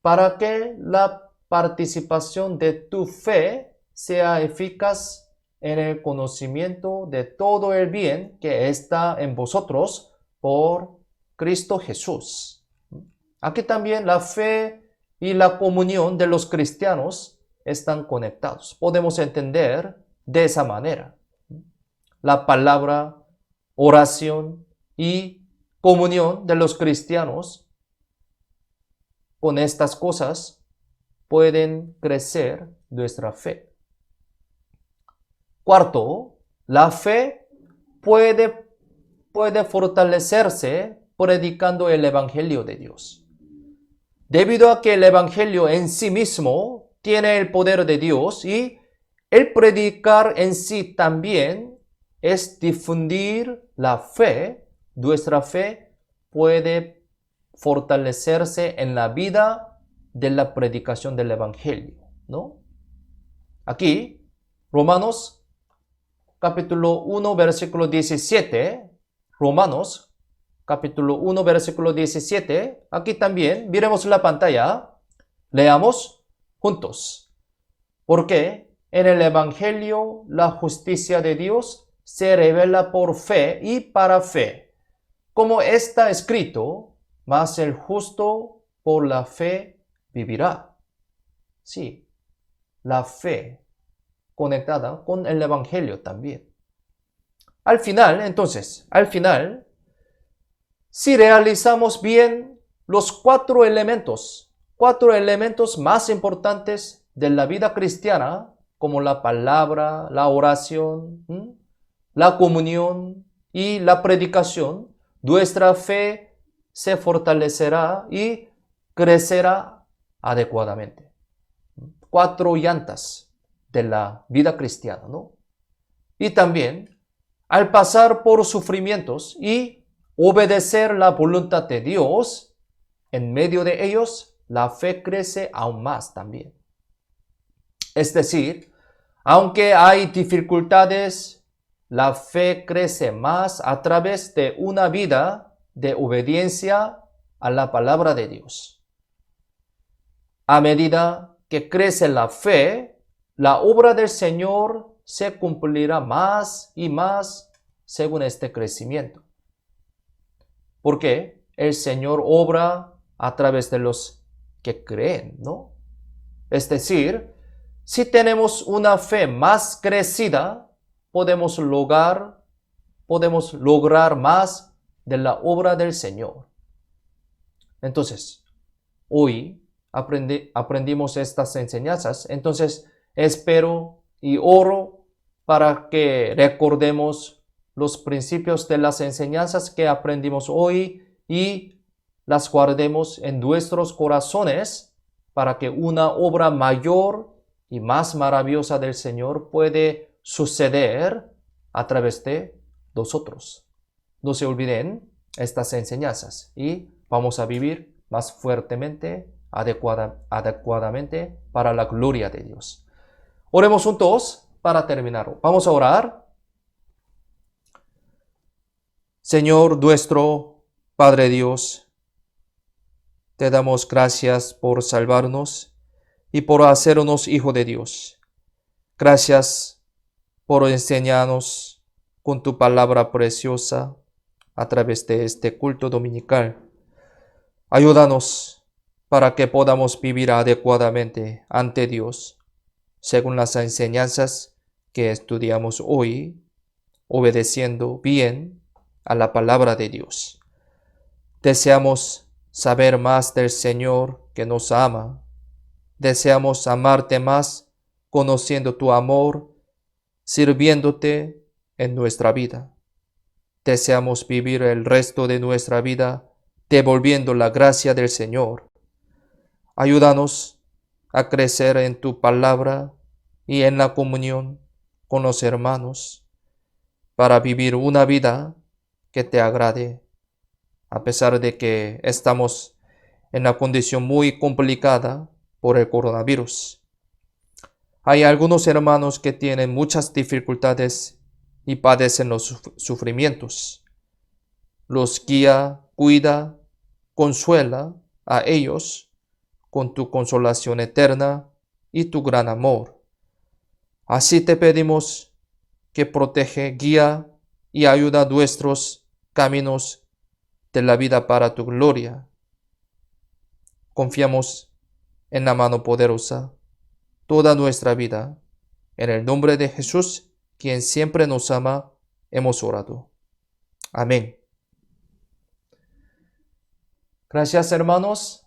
Para que la participación de tu fe sea eficaz en el conocimiento de todo el bien que está en vosotros por Cristo Jesús. Aquí también la fe y la comunión de los cristianos están conectados. Podemos entender de esa manera. La palabra, oración y comunión de los cristianos con estas cosas pueden crecer nuestra fe. Cuarto, la fe puede fortalecerse predicando el Evangelio de Dios. Debido a que el Evangelio en sí mismo tiene el poder de Dios y el predicar en sí también es difundir la fe, nuestra fe puede fortalecerse en la vida de la predicación del Evangelio, ¿no? Aquí, Romanos capítulo 1, versículo 17, Romanos capítulo 1, versículo 17, aquí también, miremos la pantalla, leamos juntos. Porque en el Evangelio la justicia de Dios se revela por fe y para fe, como está escrito, mas el justo por la fe vivirá. Sí, la fe conectada con el Evangelio también. Al final, si realizamos bien los cuatro elementos más importantes de la vida cristiana, como la palabra, la oración, la comunión y la predicación, nuestra fe se fortalecerá y crecerá adecuadamente. 4 llantas de la vida cristiana, ¿no? Y también, al pasar por sufrimientos y obedecer la voluntad de Dios, en medio de ellos, la fe crece aún más también. Es decir, aunque hay dificultades, la fe crece más a través de una vida de obediencia a la palabra de Dios. A medida que crece la fe, la obra del Señor se cumplirá más y más según este crecimiento. Porque el Señor obra a través de los que creen, ¿no? Es decir, si tenemos una fe más crecida, podemos lograr más de la obra del Señor. Entonces, hoy aprendimos estas enseñanzas. Entonces, espero y oro para que recordemos los principios de las enseñanzas que aprendimos hoy y las guardemos en nuestros corazones para que una obra mayor y más maravillosa del Señor puede suceder a través de nosotros. No se olviden estas enseñanzas y vamos a vivir más fuertemente, adecuadamente para la gloria de Dios. Oremos juntos para terminar. Vamos a orar. Señor nuestro Padre Dios, te damos gracias por salvarnos y por hacernos hijo de Dios. Gracias por enseñarnos con tu palabra preciosa a través de este culto dominical. Ayúdanos para que podamos vivir adecuadamente ante Dios, según las enseñanzas que estudiamos hoy, obedeciendo bien a la palabra de Dios. Deseamos saber más del Señor que nos ama. Deseamos amarte más, conociendo tu amor, sirviéndote en nuestra vida. Deseamos vivir el resto de nuestra vida devolviendo la gracia del Señor. Ayúdanos a crecer en tu palabra y en la comunión con los hermanos para vivir una vida que te agrade, a pesar de que estamos en una condición muy complicada por el coronavirus. Hay algunos hermanos que tienen muchas dificultades y padecen los sufrimientos. Los guía, cuida, consuela a ellos con tu consolación eterna y tu gran amor. Así te pedimos que protege, guía y ayuda nuestros caminos de la vida para tu gloria. Confiamos en la mano poderosa toda nuestra vida. En el nombre de Jesús, quien siempre nos ama, hemos orado. Amén. Gracias, hermanos.